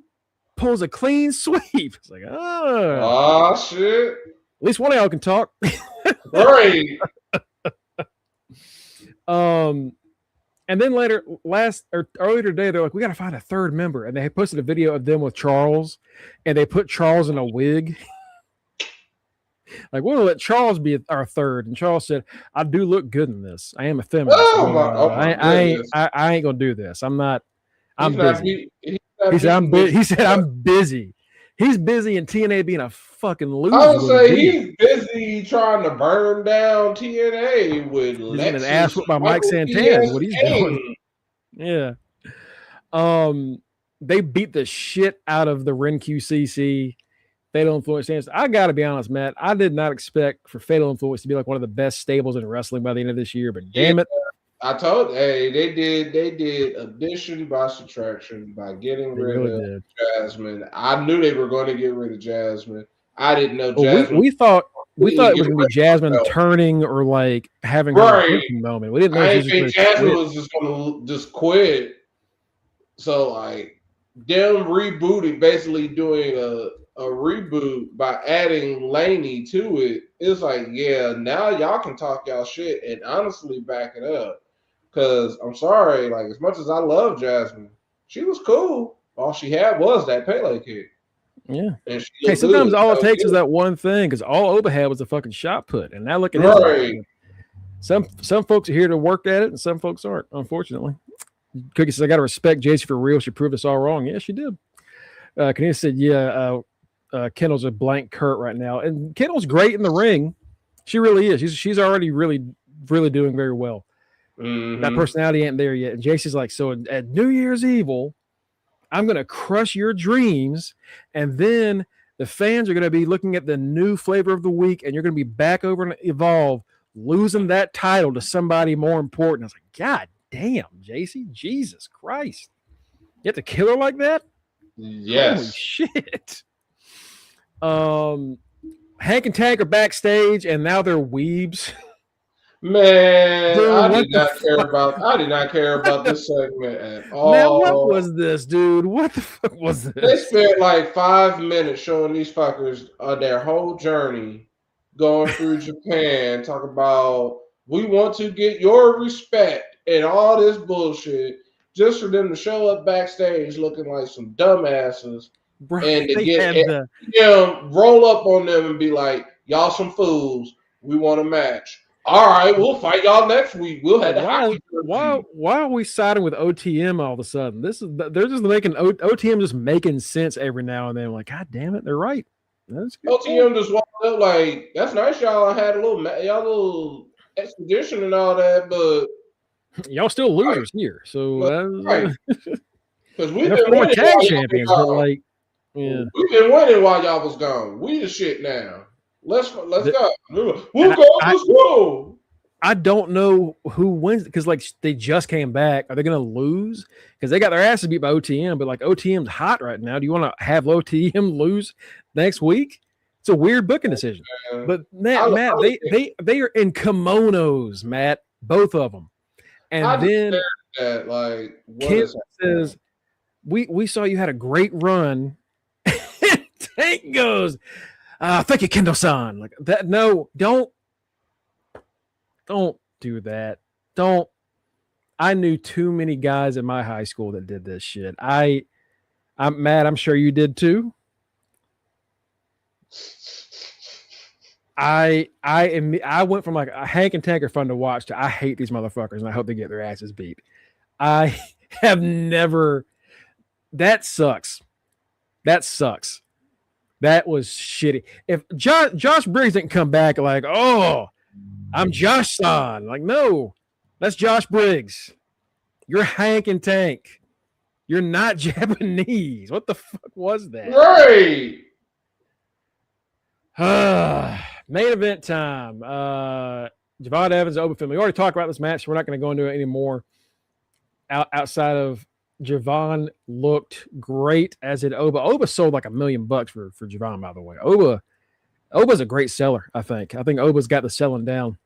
pulls a clean sweep? It's like,
oh, shit.
At least one of y'all can talk.
Right.
And then earlier today, they're like, we got to find a third member. And they posted a video of them with Charles, and they put Charles in a wig. Like, we'll let Charles be our third. And Charles said, I do look good in this. I am a feminist. I ain't going to do this. I'm busy. He said, I'm busy. He's busy in TNA being a fucking loser.
I would say he's busy trying to burn down TNA with
Lexus. He's getting an ass whipped by Mike Santana. What he's doing. Yeah. They beat the shit out of the Ren QCC. Fatal Influence. I got to be honest, Matt. I did not expect for Fatal Influence to be like one of the best stables in wrestling by the end of this year, but damn it.
I told they did addition by subtraction by getting rid of Jasmine. I knew they were going to get rid of Jasmine. I didn't know Jasmine.
We thought it was going to be Jasmine turning or like having her moment. We didn't know.
I didn't think Jasmine was just going to just quit. So like them rebooting, basically doing a reboot by adding Laney to it. It's like, yeah, now y'all can talk y'all shit and honestly back it up. Because I'm sorry, like as much as I love Jasmine, she was cool. All she had was that Pele kick.
Yeah. Hey, sometimes all it takes is that one thing, because all Oba had was a fucking shot put. And now look at him. Some folks are here to work at it, and some folks aren't, unfortunately. Cookie says, I got to respect JC for real. She proved us all wrong. Yeah, she did. Kenny said, yeah, Kendall's a blank Kurt right now. And Kendall's great in the ring. She really is. She's already really, really doing very well. Mm-hmm. That personality ain't there yet. And JC's like, so at New Year's Evil, I'm going to crush your dreams. And then the fans are going to be looking at the new flavor of the week, and you're going to be back over and Evolve, losing that title to somebody more important. I was like, God damn, JC, Jesus Christ. You have to kill her like that?
Yes.
Holy shit. Hank and Tank are backstage, and now they're weebs.
Man,
Dude,
I did not care about this segment at all.
Man, what was this, dude? What the fuck was this?
They spent like 5 minutes showing these fuckers their whole journey going through Japan, talk about we want to get your respect and all this bullshit, just for them to show up backstage looking like some dumbasses.
Bro,
and to
they
get
had
them roll up on them and be like, y'all some fools. We want a match. All right, we'll fight y'all next week. We'll have
why are we siding with OTM all of a sudden? They're just making OTM just making sense every now and then. I'm like, God damn it, they're right.
That's good. OTM just walked up like, that's nice. Y'all had a little expedition and all that, but
y'all still losers here. So
right. Because we've
been winning tag champions, but like, yeah,
we've been winning while y'all was gone. We the shit now. Let's go. Let's go.
I don't know who wins because like they just came back. Are they going to lose? Because they got their asses beat by OTM, but like OTM's hot right now. Do you want to have OTM lose next week? It's a weird booking decision. But Matt, they are in kimonos, Matt, both of them. And then Kim says, "We saw you had a great run." Tank goes, thank you, Kendo-san. Like that. No, don't do that. Don't. I knew too many guys in my high school that did this shit. I'm mad. I'm sure you did too. I went from like Hank and Tank are fun to watch to I hate these motherfuckers and I hope they get their asses beat. I have never. That sucks. That sucks. That was shitty. If Josh Briggs didn't come back like, oh, I'm Josh-san. Like, no, that's Josh Briggs. You're Hank and Tank. You're not Japanese. What the fuck was that?
Right.
Main event time. Javon Evans, Oba Finley. We already talked about this match. So we're not going to go into it anymore. Outside of Javon looked great, as did Oba. Oba sold like $1 million for Javon, by the way. Oba's a great seller, I think. I think Oba's got the selling down.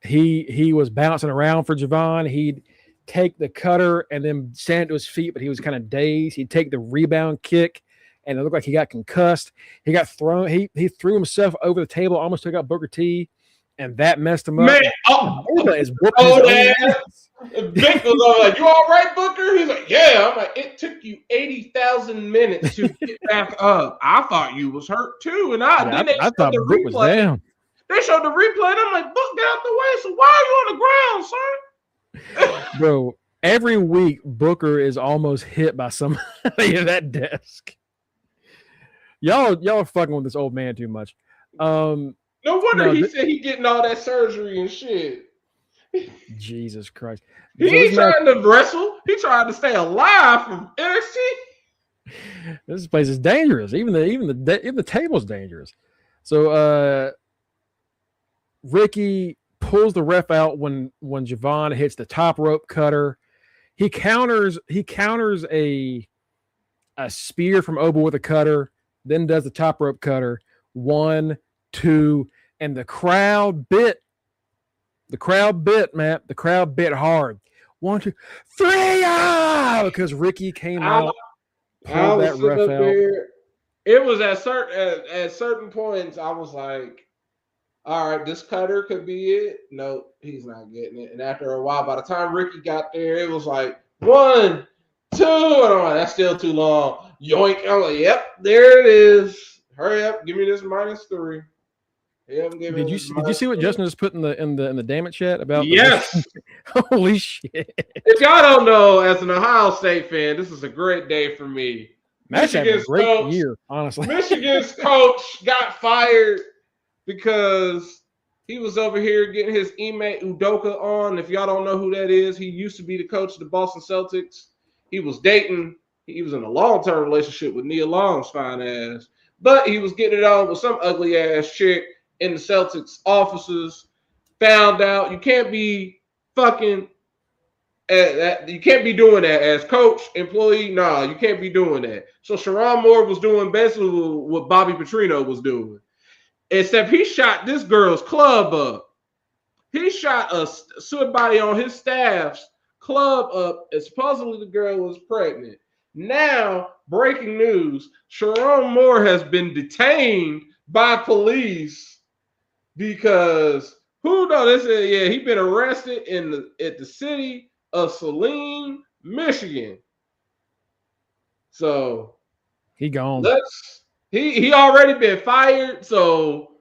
He was bouncing around for Javon. He'd take the cutter and then stand to his feet, but he was kind of dazed. He'd take the rebound kick, and it looked like he got concussed. He got thrown. He threw himself over the table, almost took out Booker T, and that messed him up.
Man,
Oba is whooping his own ass.
Vic was like, "You all right, Booker?" He's like, "Yeah." I'm like, "It took you 80,000 minutes to get back up. I thought you was hurt too." And I thought
Book was down.
They showed the replay, and I'm like, "Book, get out the way." So why are you on the ground, son?
Bro, every week Booker is almost hit by somebody at that desk. Y'all are fucking with this old man too much.
No wonder he said he getting all that surgery and shit.
Jesus Christ.
He ain't trying to wrestle. He trying to stay alive from NXT.
This place is dangerous. Even the table's dangerous. So Ricky pulls the ref out when Javon hits the top rope cutter. He counters a spear from Oba with a cutter, then does the top rope cutter. 1, 2, and the crowd bit. The crowd bit, Matt. The crowd bit hard. 1, 2, 3, because Ricky came out, pulled that ref out.
There. It was at certain points, I was like, all right, this cutter could be it. Nope, he's not getting it. And after a while, by the time Ricky got there, it was like 1, 2, and I'm like, that's still too long. Yoink. I'm like, yep, there it is. Hurry up, give me this -3.
Did you see what Justin just put in the damn it chat about?
Yes.
Holy shit!
If y'all don't know, as an Ohio State fan, this is a great day for me.
Michigan's great year, honestly.
Michigan's coach got fired because he was over here getting his Ime Udoka on. If y'all don't know who that is, he used to be the coach of the Boston Celtics. he was dating. He was in a long-term relationship with Nia Long's fine ass, but he was getting it on with some ugly ass chick in the Celtics offices. Found out you can't be fucking you can't be doing that as coach, employee. Nah, you can't be doing that. So Sharon Moore was doing basically what Bobby Petrino was doing, except he shot this girl's club up. He shot somebody on his staff's club up, and supposedly the girl was pregnant. Now, breaking news: Sharon Moore has been detained by police because who knows? They said, yeah, he's been arrested at the city of Saline, Michigan. So
he gone.
He already been fired. So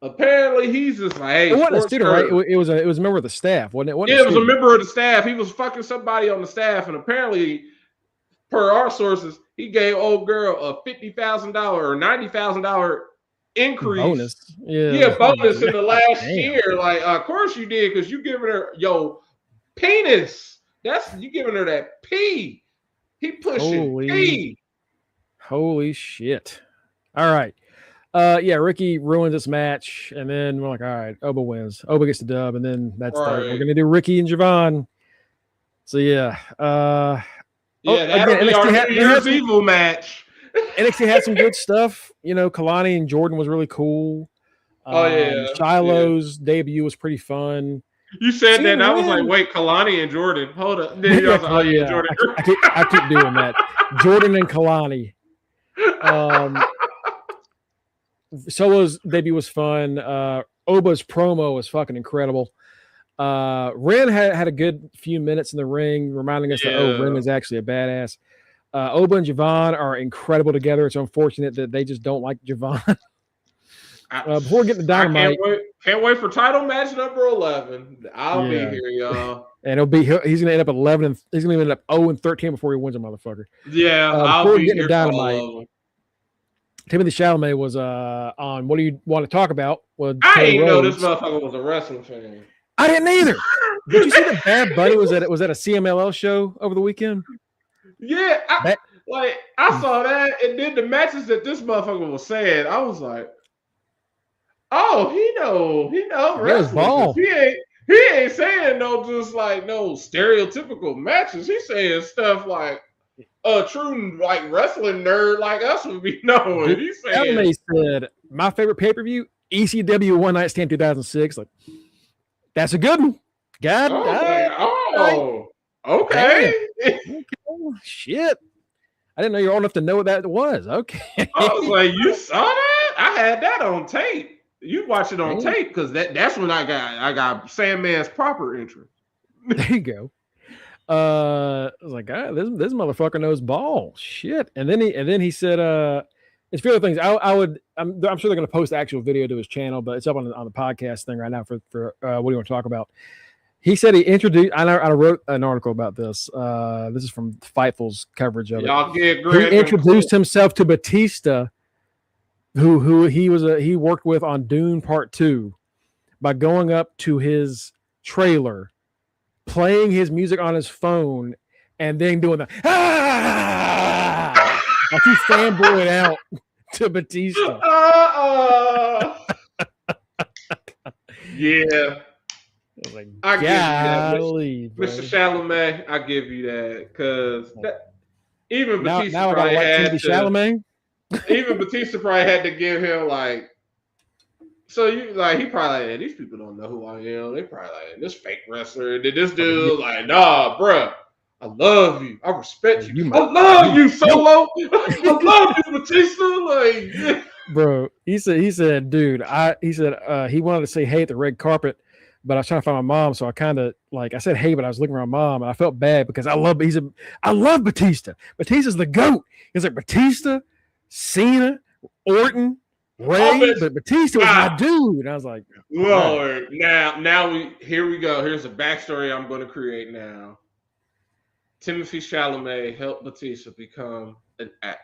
apparently he's just like, hey,
it wasn't a student, right? It was a member of the staff, wasn't it?
Yeah, it was a member of the staff. He was fucking somebody on the staff, and apparently, per our sources, he gave old girl a $50,000 or $90,000 increase.
Bonus.
Bonus in the last year. Like, of course you did, because you giving her penis. You giving her that P. He pushing P.
Holy shit. All right. Ricky ruins this match, and then we're like, all right, Oba wins. Oba gets the dub, and then that's we're gonna do Ricky and Javon. So
that'll be our New Year's Evil match.
NXT had some good stuff. Kalani and Jordan was really cool. Shiloh's debut was pretty fun.
You said that, and I was like, wait, Kalani and Jordan. Hold up. Then Jordan.
I keep doing that. Jordan and Kalani. Solo's debut was fun. Oba's promo was fucking incredible. Ren had a good few minutes in the ring, reminding us that Ren is actually a badass. Oba and Javon are incredible together. It's unfortunate that they just don't like Javon. Before we get to Dynamite,
can't wait for title match number 11. I'll be here, y'all.
And he's gonna end up at 11, and he's gonna end up 0-13 before he wins a motherfucker.
Yeah, I'll be here.
Dynamite. Timothy Chalamet was on. What do you want to talk about? Well,
I didn't know this motherfucker was a wrestling fan.
I didn't either. Did you see that Bad Bunny was at a CMLL show over the weekend?
Yeah, I saw that, and then the matches that this motherfucker was saying, I was like, oh, he know wrestling. He ain't saying no stereotypical matches. He's saying stuff like a true wrestling nerd like us would be knowing. He's saying,
Chalamet said, my favorite pay-per-view, ECW One Night Stand 2006. Like, that's a good one.
Okay.
Shit. I didn't know you were old enough to know what that was. Okay.
I was like, you saw that? I had that on tape. You watch it on tape because that's when I got Sandman's proper entrance.
There you go. I was like, this motherfucker knows ball. Shit. And then he said, it's a few other things. I'm sure they're going to post the actual video to his channel, but it's up on the podcast thing right now for what do you want to talk about? He said he introduced. I wrote an article about this. This is from Fightful's coverage of it. He introduced himself to Batista, who he worked with on Dune Part 2, by going up to his trailer, playing his music on his phone, and then doing the like he's fanboying out to Batista.
Yeah.
I give you that,
Mr. Chalamet. I give you that because even Batista
now
probably had to.
Chalamet?
Even Batista probably had to give him he probably these people don't know who I am. They probably this fake wrestler. Did this dude nah, bruh. I love you. I respect you. I love you, Solo. I love you, Batista.
Bro, he said, dude, he wanted to say hey at the red carpet, but I was trying to find my mom, so I kind of I said hey, but I was looking around mom, and I felt bad because I love Batista. Batista's the GOAT. He's like Batista, Cena, Orton, Ray, but Batista was my dude. And I was like,
Lord, here we go. Here's a backstory I'm going to create now. Timothy Chalamet helped Batista become an actor.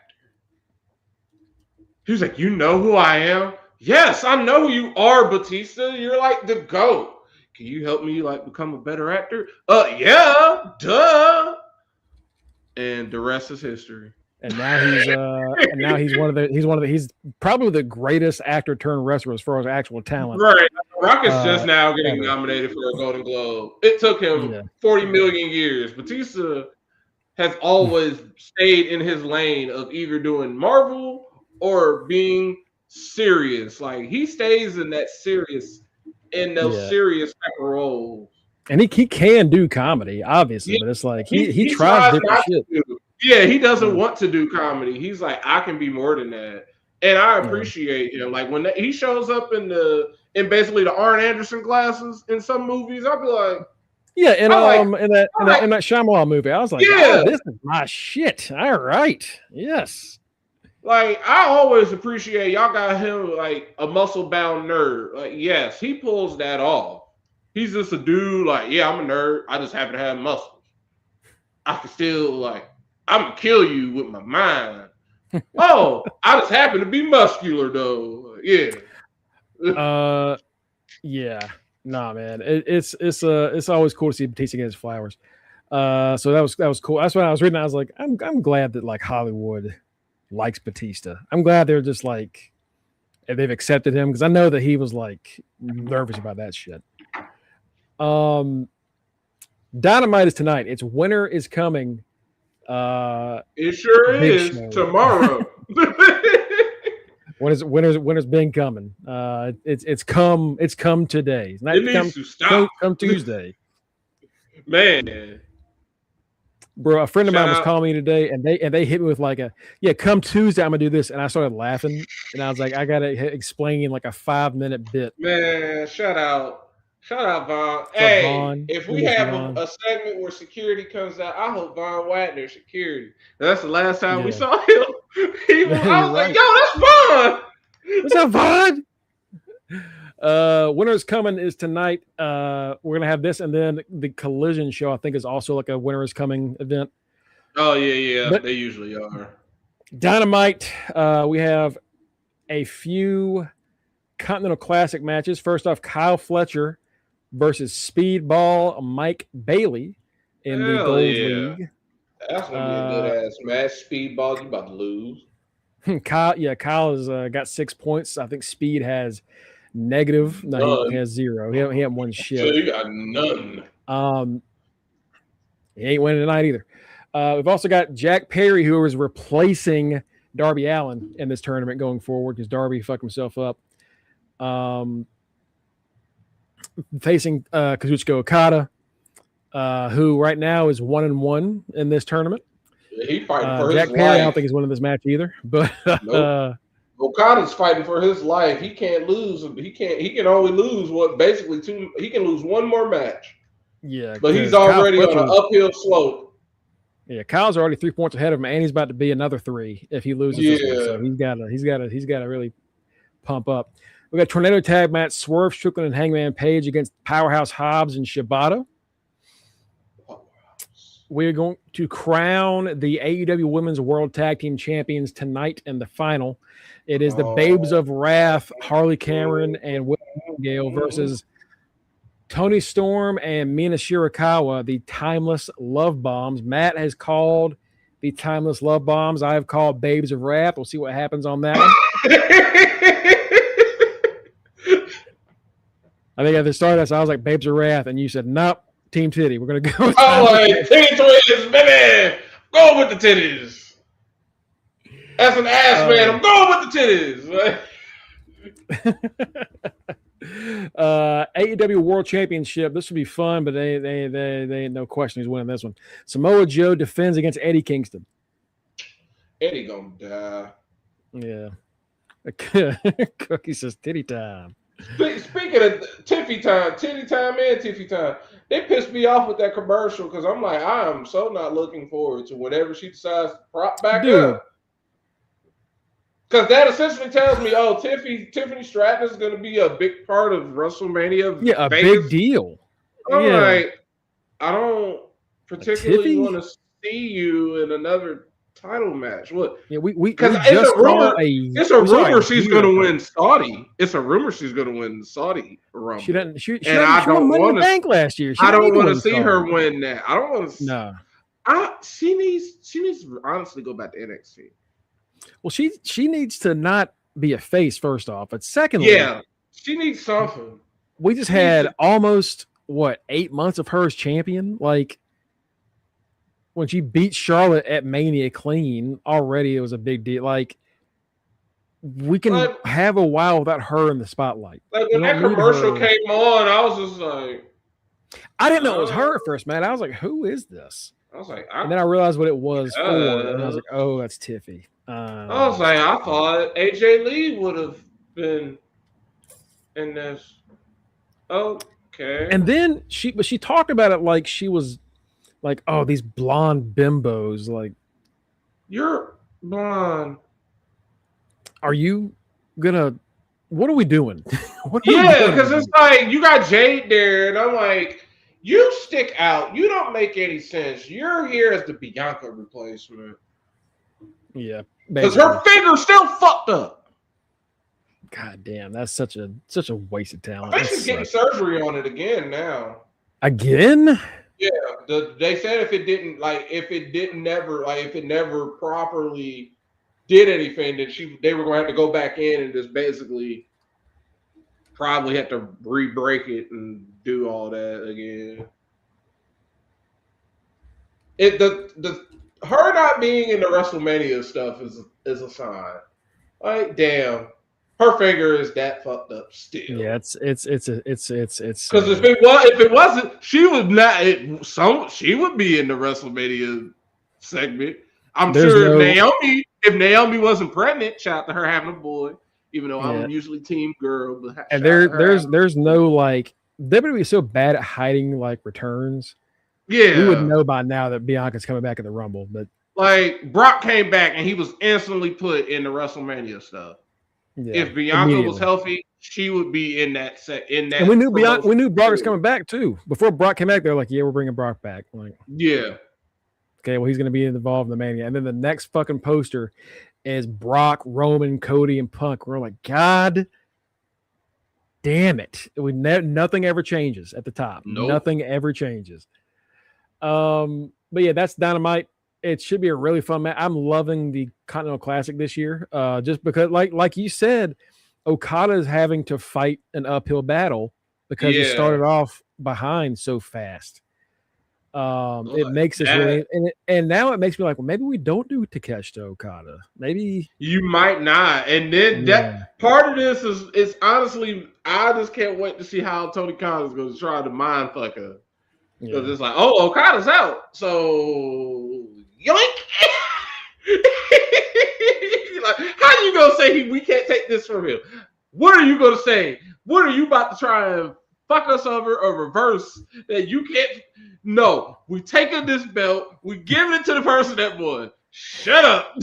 He was like, you know who I am? Yes, I know who you are, Batista. You're like the GOAT. Can you help me become a better actor? Yeah, duh. And the rest is history.
And now he's probably the greatest actor turned wrestler as far as actual talent.
Right. Rock is just now getting nominated for a Golden Globe. It took him 40 million years. Batista has always stayed in his lane of either doing Marvel or being serious. Like he stays in those serious type of roles.
And he can do comedy, obviously, but it's like he tries different shit.
Yeah, he doesn't want to do comedy. He's like, I can be more than that. And I appreciate him. Like when he shows up in basically the Arn Anderson glasses in some movies, I'll be like,
yeah, in that Shyamalan movie, I was like, oh, this is my shit. All right, yes.
Like I always appreciate y'all got him like a muscle bound nerd. Like yes, he pulls that off. He's just a dude. Like yeah, I'm a nerd. I just happen to have muscles. I can still I'm gonna kill you with my mind. Oh, I just happen to be muscular though. Yeah.
Yeah. Nah, man. It's always cool to see Batista get his flowers. So that was cool. That's when I was reading. I was like, I'm glad that like Hollywood likes Batista. I'm glad they're just like they've accepted him because I know that he was like nervous about that shit. Dynamite is tonight. Its winner is coming.
It sure is tomorrow.
Winter's been coming. It's come today.
It needs to stop.
Come Tuesday.
Man.
Bro, a friend of mine was calling me today and they hit me with like come Tuesday, I'm gonna do this. And I started laughing and I was like, I gotta explain like a 5-minute bit.
Man, shout out Vaughn. Hey, Vaughn, if we have a segment where security comes out, I hope Vaughn Wagner security. That's the last time we saw him. I was like, yo, that's Vaughn.
What's up, Vaughn? Winner's Coming is tonight. We're gonna have this, and then the Collision show, I think, is also like a Winner's Coming event.
Oh yeah, but they usually are.
Dynamite. We have a few Continental Classic matches. First off, Kyle Fletcher versus Speedball Mike Bailey in the Gold League.
That's gonna be a good ass match. Speedball, you about to lose.
Kyle has got 6 points. I think Speed has negative. No, he has 0. He hasn't won shit.
So you got none.
He ain't winning tonight either. We've also got Jack Perry, who is replacing Darby Allin in this tournament going forward because Darby fucked himself up. Facing Kazuchika Okada, who right now is 1-1 in this tournament.
Yeah, he's fighting for
Jack
his
Perry,
life.
I don't think he's winning this match either. But
nope. Okada's fighting for his life. He can't lose. He can only lose he can lose one more match.
Yeah,
but he's already on an uphill slope.
Yeah, Kyle's already 3 points ahead of him, and he's about to be another 3 if he loses this one. So he's got to really pump up. We got Tornado Tag match: Swerve Strickland and Hangman Page against Powerhouse Hobbs and Shibata. We're going to crown the AEW Women's World Tag Team Champions tonight in the final. It is the Babes of Wrath, Harley Cameron and Will Gale versus Tony Storm and Mina Shirakawa, the Timeless Love Bombs. Matt has called the Timeless Love Bombs. I have called Babes of Wrath. We'll see what happens on that one. I think at the start I was like Babes of Wrath, and you said, nope, Team Titty. We're going to go with
Titty Twins, baby. Go with the titties. As an ass man, I'm going with the titties.
AEW World Championship. This will be fun, but they ain't no question who's winning this one. Samoa Joe defends against Eddie Kingston.
Eddie gonna die.
Yeah. Cookie says titty time.
Speaking of titty time and tiffy time, they pissed me off with that commercial because I'm like, I am so not looking forward to whenever she decides to prop back up. Because that essentially tells me, Tiffany Stratton is going to be a big part of WrestleMania.
Yeah, a big deal.
I'm like, I don't particularly want to see you in another title match. What?
Yeah, we
it's a rumor she's going to win Saudi. It's a rumor she's going to win Saudi Rumble.
She didn't. She don't want to bank last year.
I don't want to see her win that. I don't want to.
No.
She needs to honestly go back to NXT.
Well, she needs to not be a face first off, but secondly,
Yeah, she needs something.
we just had almost 8 months of her as champion. Like when she beat Charlotte at Mania clean, already it was a big deal. Like we can have a while without her in the spotlight.
Like when that commercial came on, I was just like,
I didn't know it was her at first, man. I was like, who is this?
I was like,
and then I realized what it was for, and I was like, oh, that's Tiffy.
I was like, I thought AJ Lee would have been in this. Okay.
And then she talked about it like she was like, oh, these blonde bimbos. Like,
you're blonde.
Are you gonna? What are we doing?
Yeah, because it's like you got Jade there, and I'm like, you stick out. You don't make any sense. You're here as the Bianca replacement.
Yeah,
because her finger's still fucked up.
God damn, that's such a waste of talent.
I think she's getting surgery on it again now.
Again?
Yeah, they said if it never properly did anything, that they were going to have to go back in and just basically probably have to re-break it and do all that again. Her not being in the WrestleMania stuff is a sign. Like, damn, her finger is that fucked up still.
Yeah, it's because
if it wasn't, she would not. She would be in the WrestleMania segment. I'm sure if Naomi wasn't pregnant, shout out to her having a boy. Even though I'm usually team girl, but
and there's no like WWE's so bad at hiding like returns.
Yeah,
we would know by now that Bianca's coming back in the Rumble, but
like Brock came back and he was instantly put in the WrestleMania stuff. Yeah, if Bianca was healthy, she would be in that set. And
we knew Brock was coming back too. Before Brock came back, they were like, "Yeah, we're bringing Brock back." Like,
yeah,
okay, well, he's going to be involved in the Mania, and then the next fucking poster is Brock, Roman, Cody, and Punk. We're like, God damn it! Nothing ever changes at the top. Nope. Nothing ever changes. But yeah, that's Dynamite. It should be a really fun match. I'm loving the Continental Classic this year, just because, like you said, Okada is having to fight an uphill battle because he started off behind so fast. It makes us really, and now it makes me like, well, maybe we don't do Takeshita Okada. Maybe
you might not. And then that part of this is honestly, I just can't wait to see how Tony Khan is going to try to mind fuck her. Because it's like, oh, Okada's out, so yoink. Like, how you gonna say we can't take this from him? What are you gonna say? What are you about to try and fuck us over or reverse that you can't? No, we taking this belt, we giving it to the person that won. Shut up.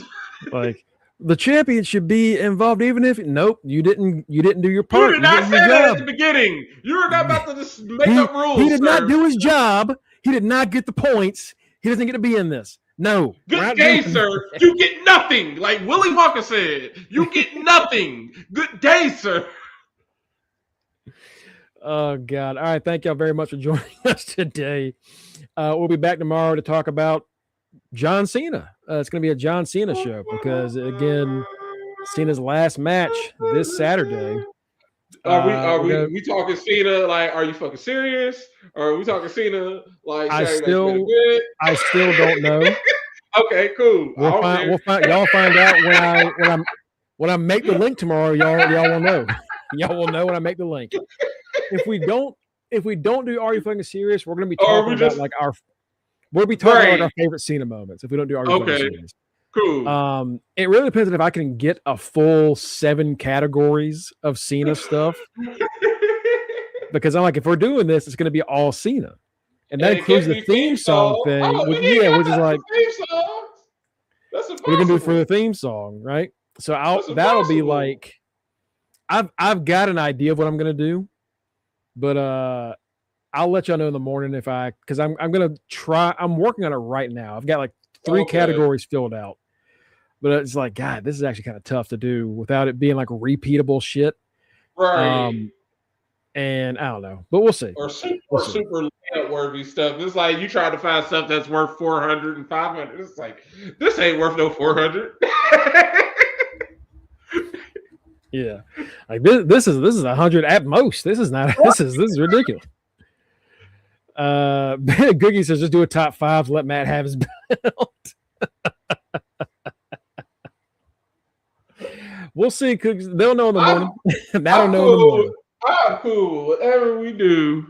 Like, the champion should be involved, even if you didn't do your part.
You did not say that at the beginning. You were not about to just make up rules.
He did not do his job. He did not get the points. He doesn't get to be in this. No.
Good day, sir. You get nothing. Like Willie Wonka said, you get nothing. Good day, sir.
Oh, God. All right. Thank y'all very much for joining us today. We'll be back tomorrow to talk about John Cena. It's going to be a John Cena show because, again, Cena's last match this Saturday.
Are we talking Cena? Like, are you fucking serious? Or are we talking Cena? Like,
I still don't know.
Okay, cool.
Y'all find out when I make the link tomorrow. Y'all will know. Y'all will know when I make the link. If we don't do Are You Fucking Serious, we're going to be talking about we'll be talking about our favorite Cena moments if we don't do Are You Fucking Serious.
Cool.
It really depends on if I can get a full 7 categories of Cena stuff. Because I'm like, if we're doing this, it's going to be all Cena. And that includes the theme song thing. Which is like, we're going to do it for the theme song, right? So that'll be like, I've got an idea of what I'm going to do, but I'll let y'all know in the morning because I'm going to try. I'm working on it right now. I've got like 3 categories filled out, but it's like, God, this is actually kind of tough to do without it being like repeatable shit.
Right.
And I don't know, but we'll see.
Or super layup worthy stuff. It's like you try to find stuff that's worth 400 and 500. It's like this ain't worth no 400.
Yeah, like this is 100 at most. This is not. This is ridiculous. Googie says just do a top 5. Let Matt have his belt. We'll see. They'll know in the morning. Matt will know in the morning.
I'm cool. Whatever we do.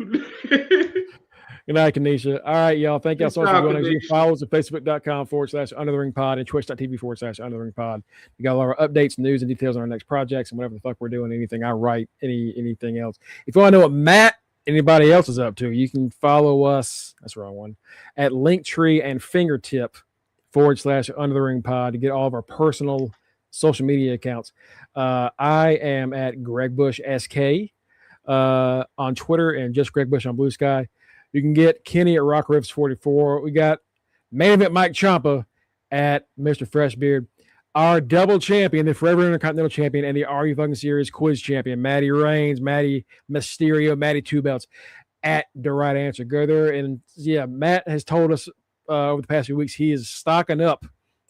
Good night, Kanisha. All right, y'all. Thank y'all so much for joining us. Follow us at facebook.com/UnderTheRingPod and twitch.tv/UnderTheRingPod. You got all our updates, news, and details on our next projects and whatever the fuck we're doing, anything I write, anything else. If you want to know what Matt, anybody else is up to, you can follow us. That's the wrong one. At Linktree and Fingertip/UnderTheRingPod to get all of our personal social media accounts. I am at Greg Bush SK on Twitter and just Greg Bush on Blue Sky. You can get Kenny at Rock Riffs 44. We got Main Event Mike Ciampa at Mr. Freshbeard. Our double champion, the Forever Intercontinental Champion, and the Are You Fucking Serious Quiz Champion, Matty Reigns, Matty Mysterio, Matty Two Belts at The Right Answer. Go there. And yeah, Matt has told us over the past few weeks he is stocking up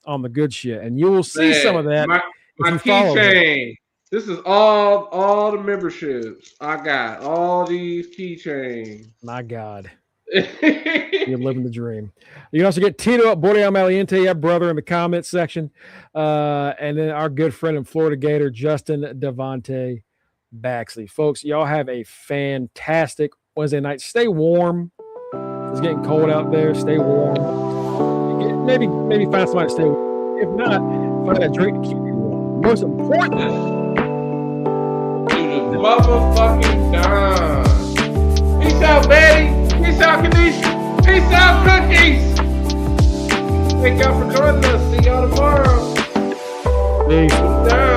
on the good shit. And you will see some of that.
My keychain. This is all the memberships I got. All these keychains.
My God. You're living the dream. You can also get Tito Bordeaux Maliente, our brother, in the comments section. And then our good friend in Florida Gator, Justin Devontae Baxley. Folks, y'all have a fantastic Wednesday night. Stay warm. It's getting cold out there. Stay warm. Maybe find somebody to stay warm. If not, find a drink to keep you warm. Most important,
motherfucking done. Peace out, Betty. Peace out, Kanisha. Peace out, Cookies. Thank y'all for joining us. See y'all tomorrow.
Peace.
Done.